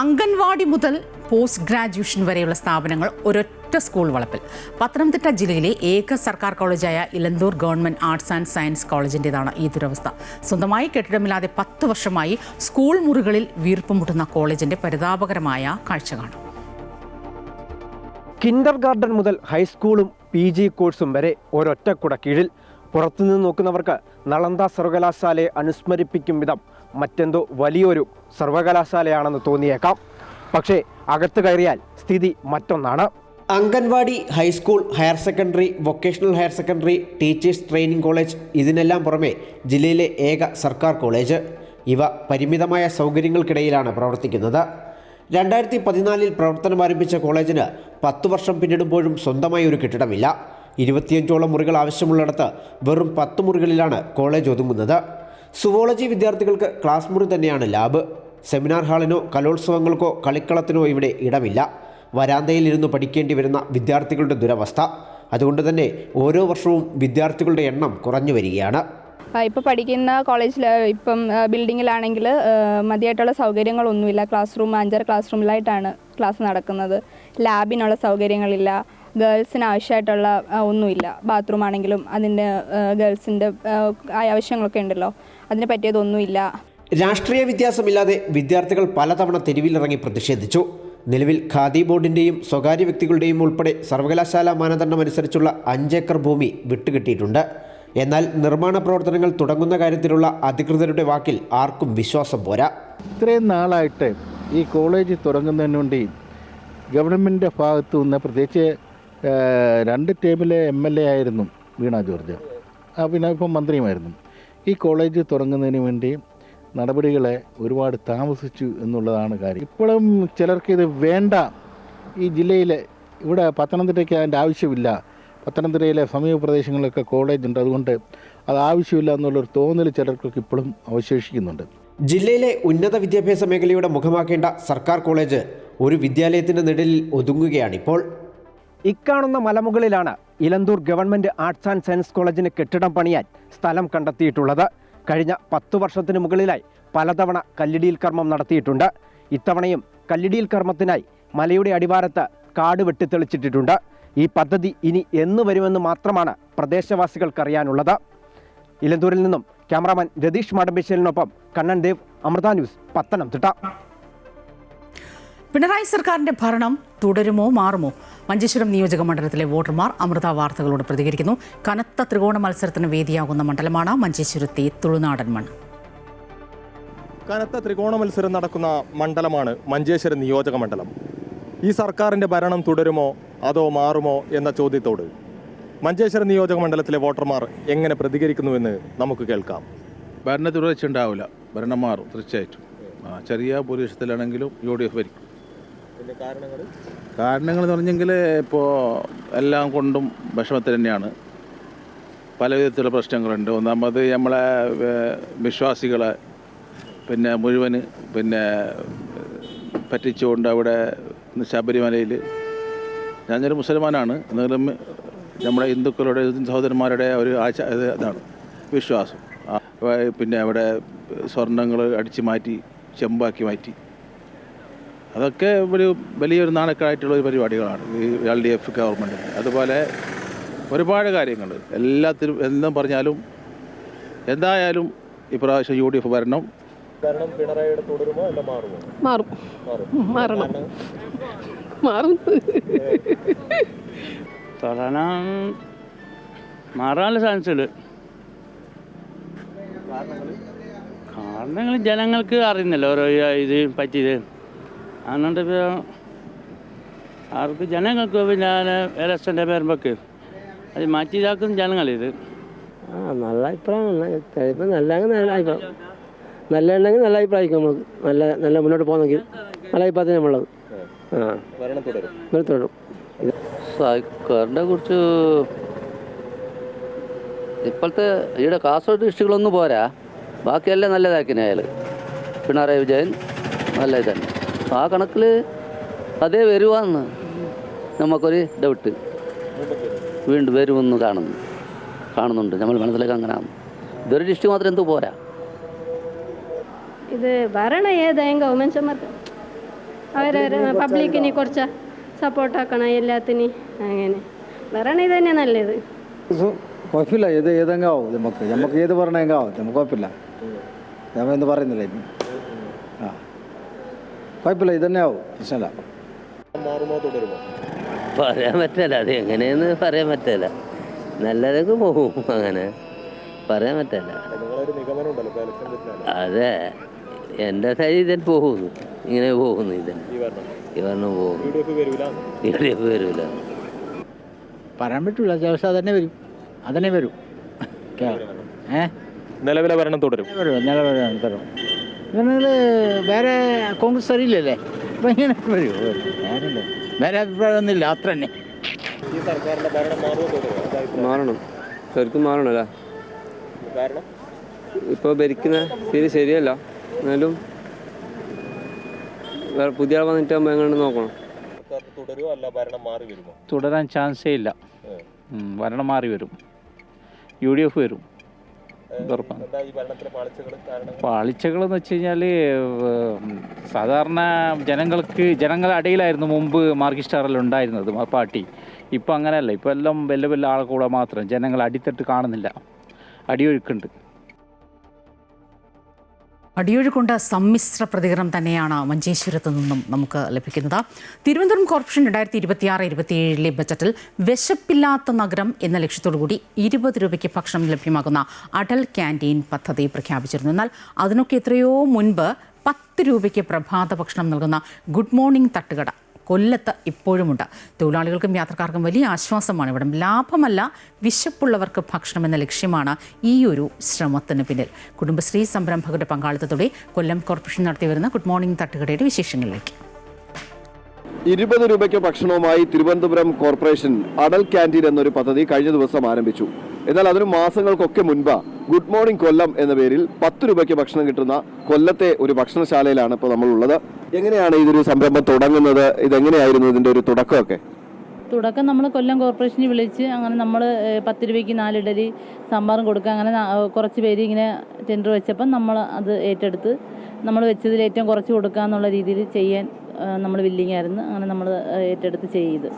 അംഗൻവാടി മുതൽ പോസ്റ്റ് ഗ്രാജുവേഷൻ വരെയുള്ള സ്ഥാപനങ്ങൾ ഒരൊറ്റ സ്കൂൾ വളപ്പിൽ. പത്തനംതിട്ട ജില്ലയിലെ ഏക സർക്കാർ കോളേജായ Elanthoor government arts and science കോളേജിൻ്റേതാണ് ഈ ദുരവസ്ഥ. സ്വന്തമായി കെട്ടിടമില്ലാതെ 10 വർഷമായി സ്കൂൾ മുറികളിൽ വീർപ്പുമുട്ടുന്ന കോളേജിൻ്റെ പരിതാപകരമായ കാഴ്ച കാണും. കിൻഡർ ഗാർഡൻ മുതൽ ഹൈസ്കൂളും PG കോഴ്സും വരെ ഒരൊറ്റ കുട കീഴിൽ. പുറത്തുനിന്ന് നോക്കുന്നവർക്ക് നളന്ദ സർവകലാശാലയെ അനുസ്മരിപ്പിക്കും വിധം മറ്റെന്തോ വലിയൊരു സർവകലാശാലയാണെന്ന് തോന്നിയേക്കാം. പക്ഷേ അകത്ത് കയറിയാൽ സ്ഥിതി മറ്റൊന്നാണ്. Anganwadi, high school, higher secondary, vocational higher secondary, teachers training college, ഇതിനെല്ലാം പുറമെ ജില്ലയിലെ ഏക സർക്കാർ കോളേജ്. ഇവ പരിമിതമായ സൗകര്യങ്ങൾക്കിടയിലാണ് പ്രവർത്തിക്കുന്നത്. 2014 പ്രവർത്തനം ആരംഭിച്ച കോളേജിന് 10 വർഷം പിന്നിടുമ്പോഴും സ്വന്തമായി ഒരു കെട്ടിടമില്ല. 25ഓളം മുറികൾ ആവശ്യമുള്ളിടത്ത് വെറും 10 മുറികളിലാണ് കോളേജ് ഒതുങ്ങുന്നത്. സുവോളജി വിദ്യാർത്ഥികൾക്ക് ക്ലാസ് മുറി തന്നെയാണ് ലാബ്. സെമിനാർ ഹാളിനോ കലോത്സവങ്ങൾക്കോ കളിക്കളത്തിനോ ഇവിടെ ഇടമില്ല. വരാന്തയിൽ ഇരുന്ന് പഠിക്കേണ്ടി വരുന്ന വിദ്യാർത്ഥികളുടെ ദുരവസ്ഥ. അതുകൊണ്ട് തന്നെ ഓരോ വർഷവും വിദ്യാർത്ഥികളുടെ എണ്ണം കുറഞ്ഞു വരികയാണ്. ഇപ്പോൾ പഠിക്കുന്ന കോളേജിൽ ഇപ്പം ബിൽഡിങ്ങിലാണെങ്കിൽ മതിയായിട്ടുള്ള സൗകര്യങ്ങളൊന്നുമില്ല. ക്ലാസ് റൂം 5 ക്ലാസ് റൂമിലായിട്ടാണ് ക്ലാസ് നടക്കുന്നത്. ലാബിനുള്ള സൗകര്യങ്ങളില്ല. ഗേൾസിന് ആവശ്യമായിട്ടുള്ള ഒന്നുമില്ല. ബാത്റൂം ആണെങ്കിലും അതിൻ്റെ ഗേൾസിൻ്റെ ആവശ്യങ്ങളൊക്കെ ഉണ്ടല്ലോ, അതിന് പറ്റിയതൊന്നുമില്ല. രാഷ്ട്രീയ വ്യത്യാസമില്ലാതെ വിദ്യാർത്ഥികൾ പലതവണ തെരുവിലിറങ്ങി പ്രതിഷേധിച്ചു. നിലവിൽ ഖാദി ബോർഡിൻ്റെയും സ്വകാര്യ വ്യക്തികളുടെയും ഉൾപ്പെടെ സർവകലാശാല മാനദണ്ഡം അനുസരിച്ചുള്ള 5 ഏക്കർ ഭൂമി വിട്ടുകിട്ടിയിട്ടുണ്ട്. എന്നാൽ നിർമ്മാണ പ്രവർത്തനങ്ങൾ തുടങ്ങുന്ന കാര്യത്തിലുള്ള അധികൃതരുടെ വാക്കിൽ ആർക്കും വിശ്വാസം പോരാ. ഇത്രയും നാളായിട്ട് ഈ കോളേജ് തുടങ്ങുന്നതിന് വേണ്ടി ഗവൺമെൻറ്റിൻ്റെ ഭാഗത്തു നിന്ന്, പ്രത്യേകിച്ച് 2 ടേമിലെ MLA ആയിരുന്നു വീണ ജോർജ്, പിന്നെ ഇപ്പം മന്ത്രിയുമായിരുന്നു. ഈ കോളേജ് തുടങ്ങുന്നതിന് വേണ്ടി നടപടികളെ ഒരുപാട് താമസിച്ചു എന്നുള്ളതാണ് കാര്യം. ഇപ്പോഴും ചിലർക്ക് ഇത് വേണ്ട. ഈ ജില്ലയിൽ ഇവിടെ പത്തനംതിട്ടയ്ക്ക് അതിൻ്റെ ആവശ്യമില്ല. പത്തനംതിട്ടയിലെ സമീപ പ്രദേശങ്ങളിലൊക്കെ കോളേജ് ഉണ്ട്, അതുകൊണ്ട് അത് ആവശ്യമില്ല എന്നുള്ളൊരു തോന്നൽ ചിലർക്കൊക്കെ ഇപ്പോഴും അവശേഷിക്കുന്നുണ്ട്. ജില്ലയിലെ ഉന്നത വിദ്യാഭ്യാസ മേഖലയുടെ മുഖമാക്കേണ്ട സർക്കാർ കോളേജ് ഒരു വിദ്യാലയത്തിൻ്റെ നിഴലിൽ ഒതുങ്ങുകയാണിപ്പോൾ. ഇക്കാണുന്ന മലമുകളിലാണ് Elanthoor government arts and science കോളേജിന് കെട്ടിടം പണിയാൻ സ്ഥലം കണ്ടെത്തിയിട്ടുള്ളത്. കഴിഞ്ഞ 10 വർഷത്തിന് മുകളിലായി പലതവണ കല്ലിടിയിൽ കർമ്മം നടത്തിയിട്ടുണ്ട്. ഇത്തവണയും കല്ലിടിയിൽ കർമ്മത്തിനായി മലയുടെ അടിവാരത്ത് കാട് വെട്ടിത്തെളിച്ചിട്ടിട്ടുണ്ട്. ഈ പദ്ധതി ഇനി എന്ന് വരുമെന്ന് മാത്രമാണ് പ്രദേശവാസികൾക്കറിയാനുള്ളത്. ഇലന്തൂരിൽ നിന്നും ക്യാമറാമാൻ രതീഷ് മാടമ്പേശ്ശേലിനൊപ്പം കണ്ണൻ ദേവ്, അമൃത ന്യൂസ്, പത്തനംതിട്ട. പിണറായി സർക്കാരിന്റെ ഭരണം തുടരുമോ മാറുമോ? മഞ്ചേശ്വരം നിയോജക മണ്ഡലത്തിലെ വോട്ടർമാർ അമൃത വാർത്തകളോട് പ്രതികരിക്കുന്നു. കനത്ത ത്രികോണ മത്സരത്തിന് വേദിയാകുന്ന മണ്ഡലമാണ് മഞ്ചേശ്വരത്തെ തുളുനാടൻ മണ്ണ്. കനത്ത ത്രികോണ മത്സരം നടക്കുന്ന മണ്ഡലമാണ് മഞ്ചേശ്വരം നിയോജക മണ്ഡലം. ഈ സർക്കാരിൻ്റെ ഭരണം തുടരുമോ അതോ മാറുമോ എന്ന ചോദ്യത്തോട് മഞ്ചേശ്വരം നിയോജക മണ്ഡലത്തിലെ വോട്ടർമാർ എങ്ങനെ പ്രതികരിക്കുന്നുവെന്ന് നമുക്ക് കേൾക്കാം. ഭരണ തുടർച്ച ഉണ്ടാവില്ല, ഭരണം മാറും തീർച്ചയായിട്ടും. ചെറിയ ഭൂരിപക്ഷത്തിലാണെങ്കിലും UDF ഭരിക്കും. കാരണങ്ങൾ എന്ന് പറഞ്ഞെങ്കിൽ ഇപ്പോൾ എല്ലാം കൊണ്ടും വിഷമത്തിൽ തന്നെയാണ്. പല വിധത്തിലുള്ള പ്രശ്നങ്ങളുണ്ട്. ഒന്നാമത് നമ്മളെ വിശ്വാസികളെ മുഴുവൻ പറ്റിച്ചുകൊണ്ട് അവിടെ ശബരിമലയിൽ, ഞാനൊരു മുസൽമാനാണ്, എന്നാലും നമ്മുടെ ഹിന്ദുക്കളുടെ സഹോദരന്മാരുടെ ഒരു ഇതാണ് വിശ്വാസം. അവിടെ സ്വർണ്ണങ്ങൾ അടിച്ചു മാറ്റി ചെമ്പാക്കി മാറ്റി, അതൊക്കെ വലിയൊരു നാണക്കേടായിട്ടുള്ള ഒരു പരിപാടികളാണ് ഈ LDF ഗവൺമെൻറ്റിന്. അതുപോലെ ഒരുപാട് കാര്യങ്ങൾ എല്ലാത്തിലും എന്തും പറഞ്ഞാലും എന്തായാലും ഇപ്രാവശ്യം UDF ഭരണം പിണറായിയുടെ തുടരുമോ അല്ല മാറുമോ? മാറും. മാറാനുള്ള ചാൻസ് ഉണ്ട്. കാരണങ്ങൾ ജനങ്ങൾക്ക് അറിയുന്നില്ല ഓരോ ഇത് പറ്റിയത്. അതുകൊണ്ട് ആർക്ക് ജനങ്ങൾക്ക് ഇലക്ഷൻ്റെ പേരുമ്പൊക്കെ അത് മാറ്റി ഇതാക്കും ജനങ്ങളിത്. നല്ല അഭിപ്രായമാണ്. ചിലപ്പോൾ നല്ല അഭിപ്രായം, നല്ല ഉണ്ടെങ്കിൽ നല്ല അഭിപ്രായം നമുക്ക്. നല്ല മുന്നോട്ട് പോകുന്നെങ്കിൽ നല്ല അഭിപ്രായത്തിന് നമ്മളുള്ളത്. തുടരും. സർക്കാരിനെ കുറിച്ച് ഇപ്പോഴത്തെ ഇവിടെ കാസർഗോഡ് ഡിസ്ട്രിക്റ്റിലൊന്നും പോരാ, ബാക്കിയെല്ലാം നല്ലതാക്കിനെ അയാൾ പിണറായി വിജയൻ നല്ല ഇതന്നെ. ആ കണക്കിൽ അതേ വരുവാന്ന് നമുക്കൊരു ഡൗട്ട്. വീണ്ടും വരുമെന്ന് കാണുന്നുണ്ട് നമ്മൾ മനസ്സിലേക്ക്. അങ്ങനെയാണ് ഇതൊരു ഡിസ്ട്രിക്ട് മാത്രം എന്തോ പോരാ. ഇത് ഭരണം ഏതായെങ്കിൽ മനുഷ്യന്മാർക്ക് അവരവരെ പബ്ലിക്കിനെ കുറച്ച് സപ്പോർട്ടാക്കണം എല്ലാത്തിനും. അങ്ങനെ ഭരണം ഇത് തന്നെ നല്ലത്. കുഴപ്പമില്ല, ഏതെങ്കിലും ആവും. നമുക്ക് ഏത് ഭരണമെങ്കിലും ആവും, നമുക്ക് കുഴപ്പമില്ല. ഞാൻ എന്ന് പറയുന്നില്ല ഇനി. കുഴപ്പമില്ല, ഇത് തന്നെ ആവും, പ്രശ്നമില്ല. പറയാൻ പറ്റില്ല, അത് എങ്ങനെയെന്ന് പറയാൻ പറ്റില്ല. നല്ലതൊക്കെ പോകും, അങ്ങനെ പറയാൻ പറ്റില്ല. അതെ, എൻ്റെ ഇതിൽ പോകുന്നു, ഇങ്ങനെ പോകുന്നു. ഈ ഭരണം പോകും, UDF വരില്ല. പറയാൻ പറ്റില്ല, ചില അതന്നെ വരും, അതന്നെ വരും. നിലവിലെ ഭരണം തുടരും. തരും. വേറെ കോൺഗ്രസ് അറിയില്ലല്ലേ, അപ്പം ഇങ്ങനെ വരും. വേറെ അഭിപ്രായമൊന്നുമില്ല, അത്ര തന്നെ. ഈ സർക്കാരിന്റെ ഭരണം മാറണം, ശരിക്കും മാറണമല്ല. ഇപ്പോൾ ഭരിക്കുന്ന സ്ഥിതി ശരിയല്ല. എന്നാലും വേറെ പുതിയ ആൾ വന്നിട്ടാകുമ്പോൾ എങ്ങനെ നോക്കണം. തുടരാൻ ചാൻസേ ഇല്ല. ഭരണം മാറി വരും, UDF വരും. പാളിച്ചകളെന്ന് വെച്ച് കഴിഞ്ഞാൽ സാധാരണ ജനങ്ങളുടെ ഇടയിലായിരുന്നു മുമ്പ് മാർക്സിസ്റ്റുകാരെല്ലാം ഉണ്ടായിരുന്നത് പാർട്ടി. ഇപ്പം അങ്ങനെയല്ല. ഇപ്പം എല്ലാം വലിയ ആളെ കൂടെ മാത്രം ജനങ്ങൾ അടിത്തട്ട് കാണുന്നില്ല, അടിയൊഴുക്കുണ്ട്. അടിയൊഴുക്കൊണ്ട് സമ്മിശ്ര പ്രതികരണം തന്നെയാണ് മഞ്ചേശ്വരത്ത് നിന്നും നമുക്ക് ലഭിക്കുന്നത്. തിരുവനന്തപുരം കോർപ്പറേഷൻ 2026-27 ബജറ്റിൽ വിശപ്പില്ലാത്ത നഗരം എന്ന ലക്ഷ്യത്തോടുകൂടി 20 രൂപയ്ക്ക് ഭക്ഷണം ലഭ്യമാകുന്ന അടൽ ക്യാൻറ്റീൻ പദ്ധതി പ്രഖ്യാപിച്ചിരുന്നു. എന്നാൽ അതിനൊക്കെ എത്രയോ മുൻപ് 10 രൂപയ്ക്ക് പ്രഭാത ഭക്ഷണം നൽകുന്ന ഗുഡ് മോർണിംഗ് തട്ടുകട കൊല്ലത്ത് ഇപ്പോഴുമുണ്ട്. തൊഴിലാളികൾക്കും യാത്രക്കാർക്കും വലിയ ആശ്വാസമാണ്. ഇവിടെ ലാഭമല്ല, വിശപ്പുള്ളവർക്ക് ഭക്ഷണം എന്ന ലക്ഷ്യമാണ് ഈ ഒരു ശ്രമത്തിന് പിന്നിൽ. കുടുംബശ്രീ സംരംഭകരുടെ പങ്കാളിത്തത്തോടെ കൊല്ലം കോർപ്പറേഷൻ നടത്തിവരുന്ന ഗുഡ് മോർണിംഗ് തട്ടുകടയുടെ വിശേഷങ്ങളിലേക്ക്. 20 രൂപയ്ക്ക് ഭക്ഷണവുമായി തിരുവനന്തപുരം കോർപ്പറേഷൻ അടൽ ക്യാൻറ്റീൻ എന്നൊരു പദ്ധതി കഴിഞ്ഞ ദിവസം ആരംഭിച്ചു. എന്നാൽ അതിന് മാസങ്ങൾക്കൊക്കെ മുൻപ് ഗുഡ് മോർണിംഗ് കൊല്ലം എന്ന പേരിൽ 10 രൂപയ്ക്ക് ഭക്ഷണം കിട്ടുന്ന കൊല്ലത്തെ ഒരു ഭക്ഷണശാലയിലാണ് ഇപ്പോൾ നമ്മളുള്ളത്. എങ്ങനെയാണ് ഇതൊരു സംരംഭം തുടങ്ങുന്നത്? ഇതെങ്ങനെയായിരുന്നു ഇതിൻ്റെ ഒരു തുടക്കമൊക്കെ? തുടക്കം നമ്മൾ കൊല്ലം കോർപ്പറേഷനിൽ വിളിച്ച് അങ്ങനെ നമ്മൾ 10 രൂപയ്ക്ക് 4 ഇഡലി സാമ്പാറും കൊടുക്കുക. അങ്ങനെ കുറച്ച് പേര് ഇങ്ങനെ ടെൻഡർ വെച്ചപ്പം നമ്മൾ അത് ഏറ്റെടുത്ത് നമ്മൾ വെച്ചതിൽ ഏറ്റവും കുറച്ച് കൊടുക്കുക എന്നുള്ള രീതിയിൽ ചെയ്യാൻ നമ്മൾ വില്ലിങ് ആയിരുന്നു. അങ്ങനെ നമ്മൾ ഏറ്റെടുത്ത് ചെയ്ത്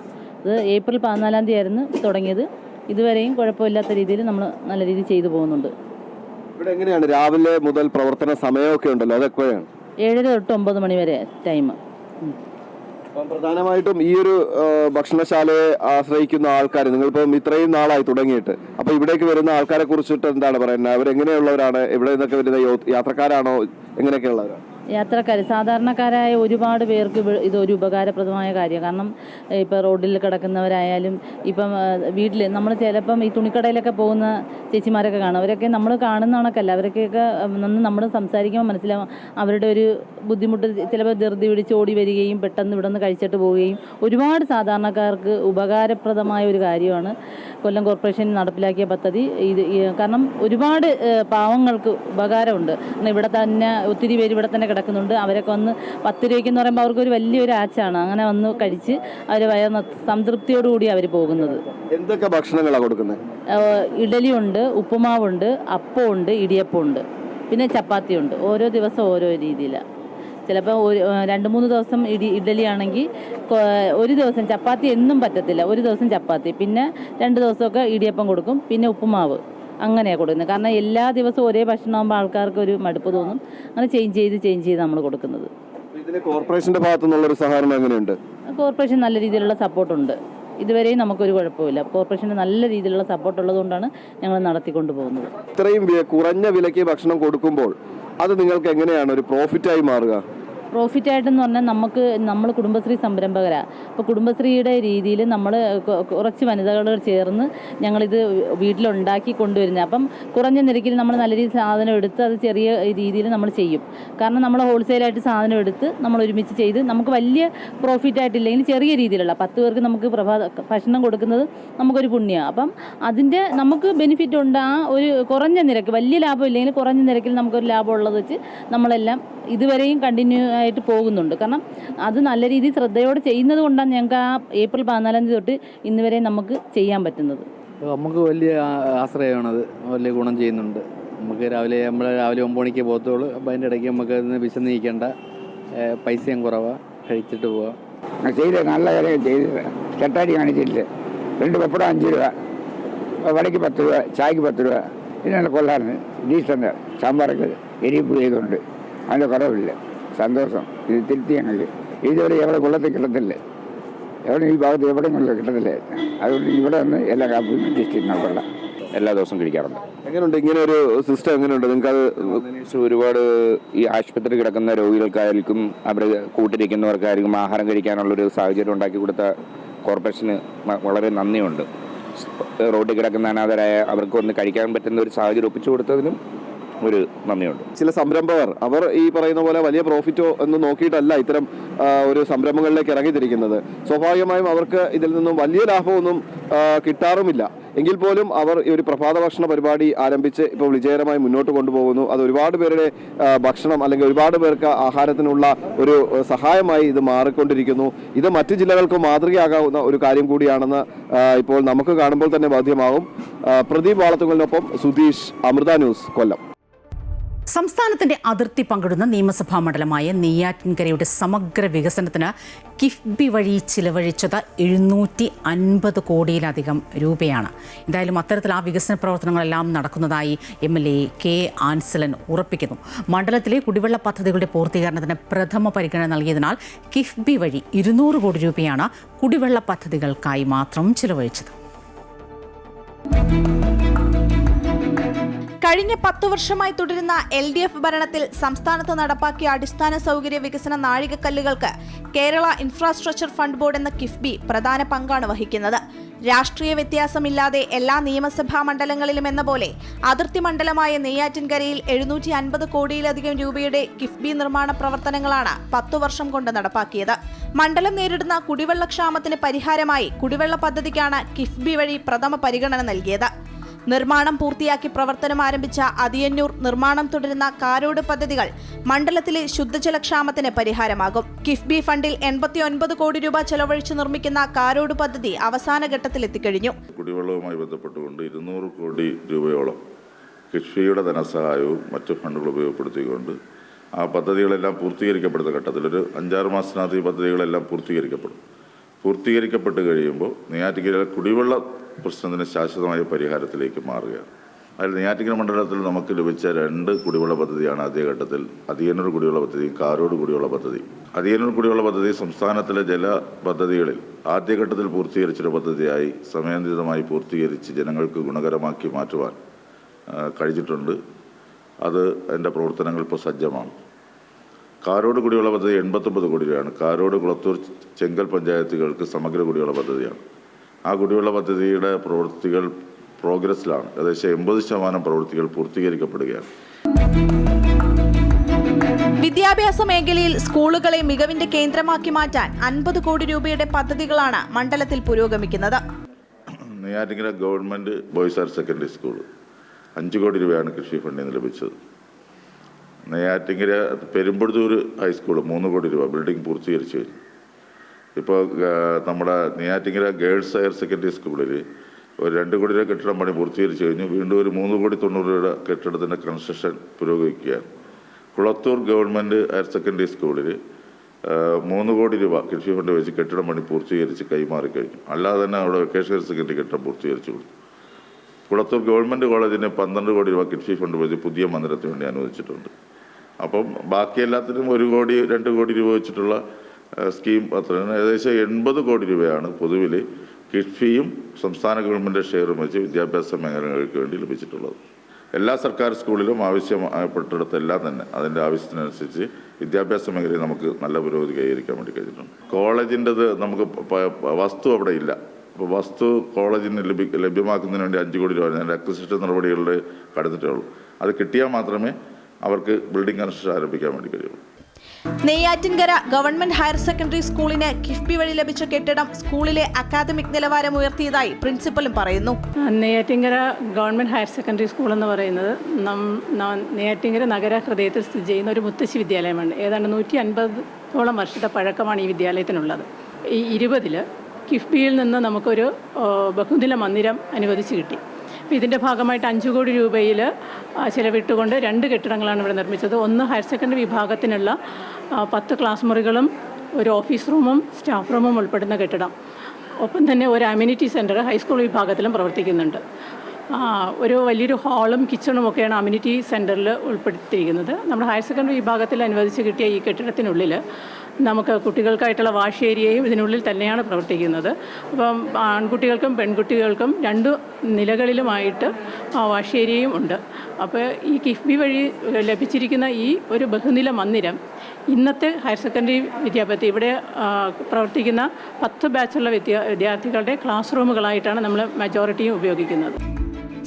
അത് ഏപ്രിൽ 14-ാം തീയതി ആയിരുന്നു തുടങ്ങിയത്. ഇതുവരെയും കുഴപ്പമില്ലാത്ത രീതിയിൽ നമ്മൾ നല്ല രീതിയിൽ ചെയ്തു പോകുന്നുണ്ട്. ഇവിടെ എങ്ങനെയാണ് രാവിലെ മുതൽ പ്രവർത്തന സമയമൊക്കെ ഉണ്ടല്ലോ, അതൊക്കെയാണ് 7 തൊട്ട് 9 മണി വരെ ടൈം. പ്രധാനമായിട്ടും ഈ ഒരു ഭക്ഷണശാലയെ ആശ്രയിക്കുന്ന ആൾക്കാർ, നിങ്ങളിപ്പം ഇത്രയും നാളായി തുടങ്ങിയിട്ട്, അപ്പൊ ഇവിടേക്ക് വരുന്ന ആൾക്കാരെ കുറിച്ചിട്ട് എന്താണ് പറയുന്നത്? അവരെങ്ങനെയുള്ളവരാണ്? ഇവിടെ നിന്നൊക്കെ വരുന്ന യാത്രക്കാരാണോ, എങ്ങനെയൊക്കെയുള്ളവരാണ്? യാത്രക്കാർ സാധാരണക്കാരായ ഒരുപാട് പേർക്ക് ഇതൊരു ഉപകാരപ്രദമായ കാര്യമാണ്. കാരണം ഇപ്പോൾ റോഡിൽ കിടക്കുന്നവരായാലും ഇപ്പം വീട്ടിൽ നമ്മൾ ചിലപ്പം ഈ തുണിക്കടയിലൊക്കെ പോകുന്ന ചേച്ചിമാരൊക്കെ കാണും. അവരൊക്കെ നമ്മൾ കാണുന്ന കണക്കല്ല, അവരൊക്കെയൊക്കെ നമ്മൾ സംസാരിക്കുമ്പോൾ മനസ്സിലാവും അവരുടെ ഒരു ബുദ്ധിമുട്ട്. ചിലപ്പോൾ ധൃതി പിടിച്ച് ഓടി വരികയും പെട്ടെന്ന് ഇവിടെ നിന്ന് കഴിച്ചിട്ട് പോവുകയും ഒരുപാട് സാധാരണക്കാർക്ക് ഉപകാരപ്രദമായ ഒരു കാര്യമാണ് കൊല്ലം കോർപ്പറേഷൻ നടപ്പിലാക്കിയ പദ്ധതി. കാരണം ഒരുപാട് പാവങ്ങൾക്ക് ഉപകാരമുണ്ട്. ഇവിടെ തന്നെ ഒത്തിരി പേര് ഇവിടെ തന്നെ കിടക്കുന്നുണ്ട്. അവരൊക്കെ വന്ന് 10 രൂപയ്ക്കെന്ന് പറയുമ്പോൾ അവർക്കൊരു വലിയൊരു ആച്ചാണ്. അങ്ങനെ വന്ന് കഴിച്ച് അവർ സംതൃപ്തിയോടുകൂടി അവർ പോകുന്നത്. എന്തൊക്കെ ഭക്ഷണങ്ങളാണ് കൊടുക്കുന്നത്? ഇഡലിയുണ്ട്, ഉപ്പുമാവുണ്ട്, അപ്പമുണ്ട്, ഇടിയപ്പമുണ്ട്, പിന്നെ ചപ്പാത്തിയുണ്ട്. ഓരോ ദിവസം ഓരോ രീതിയിലാണ്. ചിലപ്പോൾ 2-3 ദിവസം ഇഡലിയാണെങ്കിൽ ഒരു ദിവസം ചപ്പാത്തി എന്നും പറ്റത്തില്ല. ഒരു ദിവസം ചപ്പാത്തി, പിന്നെ 2 ദിവസമൊക്കെ ഇടിയപ്പം കൊടുക്കും, പിന്നെ ഉപ്പുമാവ്. അങ്ങനെയാണ് കൊടുക്കുന്നത്. കാരണം എല്ലാ ദിവസവും ഒരേ ഭക്ഷണമാകുമ്പോൾ ആൾക്കാർക്ക് ഒരു മടുപ്പ് തോന്നും. അങ്ങനെ ചേഞ്ച് ചെയ്ത് നമ്മൾ കൊടുക്കുന്നത്. ഇതിന് കോർപ്പറേഷന്റെ ഭാഗത്തു നിന്നുള്ളൊരു സഹകരണം എങ്ങനെയുണ്ട്? കോർപ്പറേഷൻ നല്ല രീതിയിലുള്ള സപ്പോർട്ടുണ്ട്. ഇതുവരെയും നമുക്കൊരു കുഴപ്പമില്ല. കോർപ്പറേഷൻ്റെ നല്ല രീതിയിലുള്ള സപ്പോർട്ട് ഉള്ളതുകൊണ്ടാണ് ഞങ്ങൾ നടത്തിക്കൊണ്ട് പോകുന്നത്. ഇത്രയും കുറഞ്ഞ വിലയ്ക്ക് ഭക്ഷണം കൊടുക്കുമ്പോൾ അത് നിങ്ങൾക്ക് എങ്ങനെയാണ് ഒരു പ്രോഫിറ്റായി മാറുക? പ്രോഫിറ്റായിട്ടെന്ന് പറഞ്ഞാൽ നമ്മൾ കുടുംബശ്രീ സംരംഭകരാണ്. അപ്പോൾ കുടുംബശ്രീയുടെ രീതിയിൽ നമ്മൾ കുറച്ച് വനിതകൾ ചേർന്ന് ഞങ്ങളിത് വീട്ടിലുണ്ടാക്കി കൊണ്ടുവരുന്നത്. അപ്പം കുറഞ്ഞ നിരക്കിൽ നമ്മൾ നല്ല രീതിയിൽ സാധനം എടുത്ത് അത് ചെറിയ രീതിയിൽ നമ്മൾ ചെയ്യും. കാരണം നമ്മൾ ഹോൾസെയിലായിട്ട് സാധനം എടുത്ത് നമ്മൾ ഒരുമിച്ച് ചെയ്ത് നമുക്ക് വലിയ പ്രോഫിറ്റായിട്ടില്ലെങ്കിൽ ചെറിയ രീതിയിലുള്ള 10 പേർക്ക് നമുക്ക് ഭക്ഷണം കൊടുക്കുന്നത് നമുക്കൊരു പുണ്യമാണ്. അപ്പം അതിൻ്റെ നമുക്ക് ബെനിഫിറ്റ് ഉണ്ട്. ആ ഒരു കുറഞ്ഞ നിരക്ക്, വലിയ ലാഭം ഇല്ലെങ്കിൽ കുറഞ്ഞ നിരക്കിൽ നമുക്കൊരു ലാഭം ഉള്ളത് വെച്ച് നമ്മളെല്ലാം ഇതുവരെയും കണ്ടിന്യൂ ആയിട്ട് പോകുന്നുണ്ട്. കാരണം അത് നല്ല രീതിയിൽ ശ്രദ്ധയോടെ ചെയ്യുന്നത് കൊണ്ടാണ് ഞങ്ങൾക്ക് ആ ഏപ്രിൽ 14 തൊട്ട് ഇന്ന് വരെ നമുക്ക് ചെയ്യാൻ പറ്റുന്നത്. നമുക്ക് വലിയ ആശ്രയമാണത്, വലിയ ഗുണം ചെയ്യുന്നുണ്ട്. നമുക്ക് രാവിലെ 9 മണിക്ക് പോകത്തുള്ളൂ. അപ്പോൾ അതിൻ്റെ ഇടയ്ക്ക് നമുക്ക് അതിന് വിശന്ന് നിൽക്കേണ്ട, പൈസയും കുറവാണ്, കഴിച്ചിട്ട് പോവാം. ചെയ്ത് നല്ല കാര്യം ചെയ്ത് ചട്ടാരി കാണിച്ചിട്ട് 2 പപ്പടം 5 രൂപ, വടയ്ക്ക് 10 രൂപ, ചായക്ക് 10 രൂപ. ഇതിനാണ് കൊള്ളാറുണ്ട്. ഡീസൻ്റ് സാമ്പാറൊക്കെ എരിപ്പുളി ചെയ്തുകൊണ്ട് അതിൻ്റെ കുറവില്ല. സന്തോഷം. ഇത് തിരുത്തി ഞങ്ങൾക്ക് ഇതുവരെ എവിടെ കൊള്ളത്തിൽ കിട്ടത്തില്ല, എവിടെ ഈ ഭാഗത്ത് എവിടെ കിട്ടത്തില്ല. അതുകൊണ്ട് ഇവിടെ നിന്ന് എല്ലാ കാപ്പും ഡിസ്ട്രിക്റ്റിനും കൊള്ളാം. എല്ലാ ദിവസവും കഴിക്കാറുണ്ട്. എങ്ങനെയുണ്ട് ഇങ്ങനെ ഒരു സിസ്റ്റം? എങ്ങനെയുണ്ട് നിങ്ങൾക്ക്? അത് ഒരുപാട് ഈ ആശുപത്രി കിടക്കുന്ന രോഗികൾക്കായിരിക്കും അവിടെ കൂട്ടിരിക്കുന്നവർക്കായിരിക്കും ആഹാരം കഴിക്കാനുള്ളൊരു സാഹചര്യം ഉണ്ടാക്കി കൊടുത്ത കോർപ്പറേഷന് വളരെ നന്ദിയുണ്ട്. റോഡിൽ കിടക്കുന്ന അനാഥരായ അവർക്ക് ഒന്ന് കഴിക്കാൻ പറ്റുന്ന ഒരു സാഹചര്യം ഒപ്പിച്ചു കൊടുത്തതിനും ഒരു നന്ദിയുണ്ട്. ചില സംരംഭകർ അവർ ഈ പറയുന്ന പോലെ വലിയ പ്രോഫിറ്റോ എന്ന് നോക്കിയിട്ടല്ല ഇത്തരം ഒരു സംരംഭങ്ങളിലേക്ക് ഇറങ്ങിത്തിരിക്കുന്നത്. സ്വാഭാവികമായും അവർക്ക് ഇതിൽ നിന്നും വലിയ ലാഭമൊന്നും കിട്ടാറുമില്ല. എങ്കിൽ പോലും അവർ ഈ ഒരു പ്രഭാത ഭക്ഷണ പരിപാടി ആരംഭിച്ച് ഇപ്പോൾ വിജയകരമായി മുന്നോട്ട് കൊണ്ടുപോകുന്നു. അത് ഒരുപാട് പേരുടെ ഭക്ഷണം അല്ലെങ്കിൽ ഒരുപാട് പേർക്ക് ആഹാരത്തിനുള്ള ഒരു സഹായമായി ഇത് മാറിക്കൊണ്ടിരിക്കുന്നു. ഇത് മറ്റ് ജില്ലകൾക്ക് മാതൃകയാകാവുന്ന ഒരു കാര്യം കൂടിയാണെന്ന് ഇപ്പോൾ നമുക്ക് കാണുമ്പോൾ തന്നെ ബോധ്യമാകും. പ്രദീപ് വാളത്തുങ്കലിനൊപ്പം സുധീഷ്, അമൃത ന്യൂസ്, കൊല്ലം. സംസ്ഥാനത്തിന്റെ അതിർത്തി പങ്കിടുന്ന നിയമസഭാ മണ്ഡലമായ നെയ്യാറ്റിൻകരയുടെ സമഗ്ര വികസനത്തിന് കിഫ്ബി വഴി ചിലവഴിച്ചത് 750 കോടിയിലധികം രൂപയാണ്. എന്തായാലും അത്തരത്തിൽ ആ വികസന പ്രവർത്തനങ്ങളെല്ലാം നടക്കുന്നതായി MLA കെ ആൻസലൻ ഉറപ്പിക്കുന്നു. മണ്ഡലത്തിലെ കുടിവെള്ള പദ്ധതികളുടെ പൂർത്തീകരണത്തിന് പ്രഥമ പരിഗണന നൽകിയതിനാൽ കിഫ്ബി വഴി 200 കോടി രൂപയാണ് കുടിവെള്ള പദ്ധതികൾക്കായി മാത്രം ചിലവഴിച്ചത്. കഴിഞ്ഞ 10 വർഷമായി തുടരുന്ന LDF ഭരണത്തിൽ സംസ്ഥാനത്ത് നടപ്പാക്കിയ അടിസ്ഥാന സൗകര്യ വികസന നാഴികക്കല്ലുകൾക്ക് കേരള ഇൻഫ്രാസ്ട്രക്ചർ ഫണ്ട് ബോർഡ് എന്ന കിഫ്ബി പ്രധാന പങ്കാണ് വഹിക്കുന്നത്. രാഷ്ട്രീയ വ്യത്യാസമില്ലാതെ എല്ലാ നിയമസഭാ മണ്ഡലങ്ങളിലും എന്ന പോലെ അതിർത്തി മണ്ഡലമായ നെയ്യാറ്റിൻകരയിൽ 750 കോടിയിലധികം രൂപയുടെ കിഫ്ബി നിർമ്മാണ പ്രവർത്തനങ്ങളാണ് 10 വർഷം കൊണ്ട് നടപ്പാക്കിയത്. മണ്ഡലം നേരിടുന്ന കുടിവെള്ളക്ഷാമത്തിന് പരിഹാരമായി കുടിവെള്ള പദ്ധതിക്കാണ് കിഫ്ബി വഴി പ്രഥമ പരിഗണന നൽകിയത്. നിർമ്മാണം പൂർത്തിയാക്കി പ്രവർത്തനം ആരംഭിച്ച അതിയന്നൂർ, നിർമ്മാണം തുടരുന്ന കാരോട് പദ്ധതികൾ മണ്ഡലത്തിലെ ശുദ്ധജലക്ഷാമത്തിന് പരിഹാരമാകും. കിഫ്ബി ഫണ്ടിൽ 89 കോടി രൂപ ചെലവഴിച്ച് നിർമ്മിക്കുന്ന കാരോട് പദ്ധതി അവസാന ഘട്ടത്തിലെത്തിക്കഴിഞ്ഞു. കുടിവെള്ളവുമായി ബന്ധപ്പെട്ടുകൊണ്ട് 200 കോടി രൂപയോളം കിഫ്ബിയുടെ ധനസഹായവും മറ്റു ഫണ്ടുകൾ ഉപയോഗപ്പെടുത്തിക്കൊണ്ട് ആ പദ്ധതികളെല്ലാം പൂർത്തീകരിക്കപ്പെടുന്ന ഘട്ടത്തിൽ ഒരു 5-6 മാസത്തിനകത്ത് ഈ പദ്ധതികളെല്ലാം പൂർത്തീകരിക്കപ്പെട്ട് കഴിയുമ്പോൾ നെയ്യാറ്റിൻകര കുടിവെള്ള പ്രശ്നത്തിന് ശാശ്വതമായ പരിഹാരത്തിലേക്ക് മാറുകയാണ്. അതിൽ നെയ്യാറ്റിൻകര മണ്ഡലത്തിൽ നമുക്ക് ലഭിച്ച 2 കുടിവെള്ള പദ്ധതിയാണ് ആദ്യഘട്ടത്തിൽ അതിയന്നൂർ കുടിവെള്ള പദ്ധതി, കാരോട് കുടിവെള്ള പദ്ധതി. അതിയന്നൂർ കുടിവെള്ള പദ്ധതി സംസ്ഥാനത്തിലെ ജല പദ്ധതികളിൽ ആദ്യഘട്ടത്തിൽ പൂർത്തീകരിച്ചൊരു പദ്ധതിയായി സമയബന്ധിതമായി പൂർത്തീകരിച്ച് ജനങ്ങൾക്ക് ഗുണകരമാക്കി മാറ്റുവാൻ കഴിഞ്ഞിട്ടുണ്ട്. അതിൻ്റെ പ്രവർത്തനങ്ങൾ ഇപ്പോൾ സജ്ജമാണ്. കാരോട് കുടിവെള്ള പദ്ധതി 89 കോടി രൂപയാണ്. കാരോട്, കുളത്തൂർ, ചെങ്കൽ പഞ്ചായത്തുകൾക്ക് സമഗ്ര കുടിവെള്ള പദ്ധതിയാണ്. ആ കുടിവെള്ള പദ്ധതിയുടെ പ്രവൃത്തികൾ പ്രോഗ്രസ്സിലാണ്. ഏകദേശം 80% പ്രവൃത്തികൾ പൂർത്തീകരിക്കപ്പെടുകയാണ്. വിദ്യാഭ്യാസ മേഖലയിൽ സ്കൂളുകളെ മികവിന്റെ കേന്ദ്രമാക്കി മാറ്റാൻ 50 കോടി രൂപയുടെ പദ്ധതികളാണ് മണ്ഡലത്തിൽ പുരോഗമിക്കുന്നത്. Neyyattinkara government boys higher secondary school 5 കോടി രൂപയാണ് കൃഷി ഫണ്ടിൽ നിന്ന് ലഭിച്ചത്. നെയ്യാറ്റിൻകര പെരുമ്പടൂർ ഹൈസ്കൂൾ 3 കോടി രൂപ ബിൽഡിംഗ് പൂർത്തീകരിച്ചു കഴിഞ്ഞു. ഇപ്പോൾ നമ്മുടെ നെയ്യാറ്റിൻകര ഗേൾസ് ഹയർ സെക്കൻഡറി സ്കൂളിൽ ഒരു 2 കോടി രൂപ കെട്ടിടം പണി പൂർത്തീകരിച്ചു കഴിഞ്ഞു. വീണ്ടും ഒരു 3 കോടി 90 രൂപയുടെ കെട്ടിടത്തിൻ്റെ കൺസ്ട്രക്ഷൻ പുരോഗമിക്കുകയാണ്. കുളത്തൂർ ഗവൺമെൻറ് ഹയർ സെക്കൻഡറി സ്കൂളിൽ 3 കോടി രൂപ കൃഷി ഫണ്ട് വെച്ച് കെട്ടിടം പണി പൂർത്തീകരിച്ച് കൈമാറിക്കഴിഞ്ഞു. അല്ലാതെ തന്നെ അവിടെ വെക്കേഷൻ ഹയർ സെക്കൻഡറി കെട്ടിടം പൂർത്തീകരിച്ചു കൊടുത്തു. കുളത്തൂർ ഗവൺമെൻറ് കോളേജിന് 12 കോടി രൂപ കൃഷി ഫണ്ട് വെച്ച് പുതിയ മന്ദിരത്തിന് വേണ്ടി അനുവദിച്ചിട്ടുണ്ട്. അപ്പം ബാക്കി എല്ലാത്തിനും 1 കോടി 2 കോടി രൂപ വെച്ചിട്ടുള്ള സ്കീം പത്രത്തിന് ഏകദേശം 80 കോടി രൂപയാണ് പൊതുവിൽ കിഫ്ബിയും സംസ്ഥാന ഗവൺമെൻറ് ഷെയറും വെച്ച് വിദ്യാഭ്യാസ മേഖലകൾക്ക് വേണ്ടി ലഭിച്ചിട്ടുള്ളത്. എല്ലാ സർക്കാർ സ്കൂളിലും ആവശ്യപ്പെട്ടിടത്തെല്ലാം തന്നെ അതിൻ്റെ ആവശ്യത്തിനനുസരിച്ച് വിദ്യാഭ്യാസ മേഖലയിൽ നമുക്ക് നല്ല പുരോഗതി കൈവരിക്കാൻ വേണ്ടി കഴിഞ്ഞിട്ടുണ്ട്. കോളേജിൻ്റെത് നമുക്ക് വസ്തു അവിടെ ഇല്ല. അപ്പോൾ വസ്തു കോളേജിന് ലഭ്യമാക്കുന്നതിന് വേണ്ടി 5 കോടി രൂപ അതിൻ്റെ അക്വിസിഷൻ നടപടികളിൽ കടന്നിട്ടേ ഉള്ളൂ. അത് കിട്ടിയാൽ മാത്രമേ അവർക്ക് ബിൽഡിംഗ് കൺസ്ട്രക്ഷൻ ആരംഭിക്കാൻ വേണ്ടി കഴിയുള്ളൂ. നെയ്യാറ്റിൻകര ഗവൺമെന്റ് ഹയർ സെക്കൻഡറി സ്കൂളിന് കിഫ്ബി വഴി ലഭിച്ച കെട്ടിടം സ്കൂളിലെ അക്കാദമിക് നിലവാരം ഉയർത്തിയതായി പ്രിൻസിപ്പലും പറയുന്നു. Neyyattinkara government higher secondary school എന്ന് പറയുന്നത് നെയ്യാറ്റിൻകര നഗര ഹൃദയത്തിൽ സ്ഥിതി ചെയ്യുന്ന ഒരു മുത്തശ്ശി വിദ്യാലയമാണ്. ഏതാണ്ട് 150ഓളം വർഷത്തെ പഴക്കമാണ് ഈ വിദ്യാലയത്തിനുള്ളത്. ഈ 20 കിഫ്ബിയിൽ നിന്ന് നമുക്കൊരു ബഹുനില മന്ദിരം അനുവദിച്ച് കിട്ടി. ഇതിൻ്റെ ഭാഗമായിട്ട് 5 കോടി രൂപയിൽ ചിലവിട്ടുകൊണ്ട് 2 കെട്ടിടങ്ങളാണ് ഇവിടെ നിർമ്മിച്ചത്. ഒന്ന് ഹയർ സെക്കൻഡറി വിഭാഗത്തിനുള്ള 10 ക്ലാസ് മുറികളും ഒരു ഓഫീസ് റൂമും സ്റ്റാഫ് റൂമും ഉൾപ്പെടുന്ന കെട്ടിടം. ഒപ്പം തന്നെ ഒരു അമ്യൂണിറ്റി സെൻറ്റർ ഹൈസ്കൂൾ വിഭാഗത്തിലും പ്രവർത്തിക്കുന്നുണ്ട്. ഒരു വലിയൊരു ഹാളും കിച്ചണും ഒക്കെയാണ് അമ്യൂണിറ്റി സെൻറ്ററിൽ ഉൾപ്പെടുത്തിയിരിക്കുന്നത്. നമ്മുടെ ഹയർ സെക്കൻഡറി വിഭാഗത്തിൽ അനുവദിച്ച് കിട്ടിയ ഈ കെട്ടിടത്തിനുള്ളിൽ നമുക്ക് കുട്ടികൾക്കായിട്ടുള്ള വാഷ് ഏരിയയും ഇതിനുള്ളിൽ തന്നെയാണ് പ്രവർത്തിക്കുന്നത്. അപ്പം ആൺകുട്ടികൾക്കും പെൺകുട്ടികൾക്കും 2 നിലകളിലുമായിട്ട് വാഷ് ഏരിയയും ഉണ്ട്. അപ്പോൾ ഈ കിഫ്ബി വഴി ലഭിച്ചിരിക്കുന്ന ഈ ഒരു ബഹുനില മന്ദിരം ഇന്നത്തെ ഹയർ സെക്കൻഡറി വിദ്യാഭ്യാസത്തിൽ ഇവിടെ പ്രവർത്തിക്കുന്ന 10 ബാച്ചുള്ള വിദ്യാർത്ഥികളുടെ ക്ലാസ് റൂമുകളായിട്ടാണ് നമ്മൾ മെജോറിറ്റിയും ഉപയോഗിക്കുന്നത്.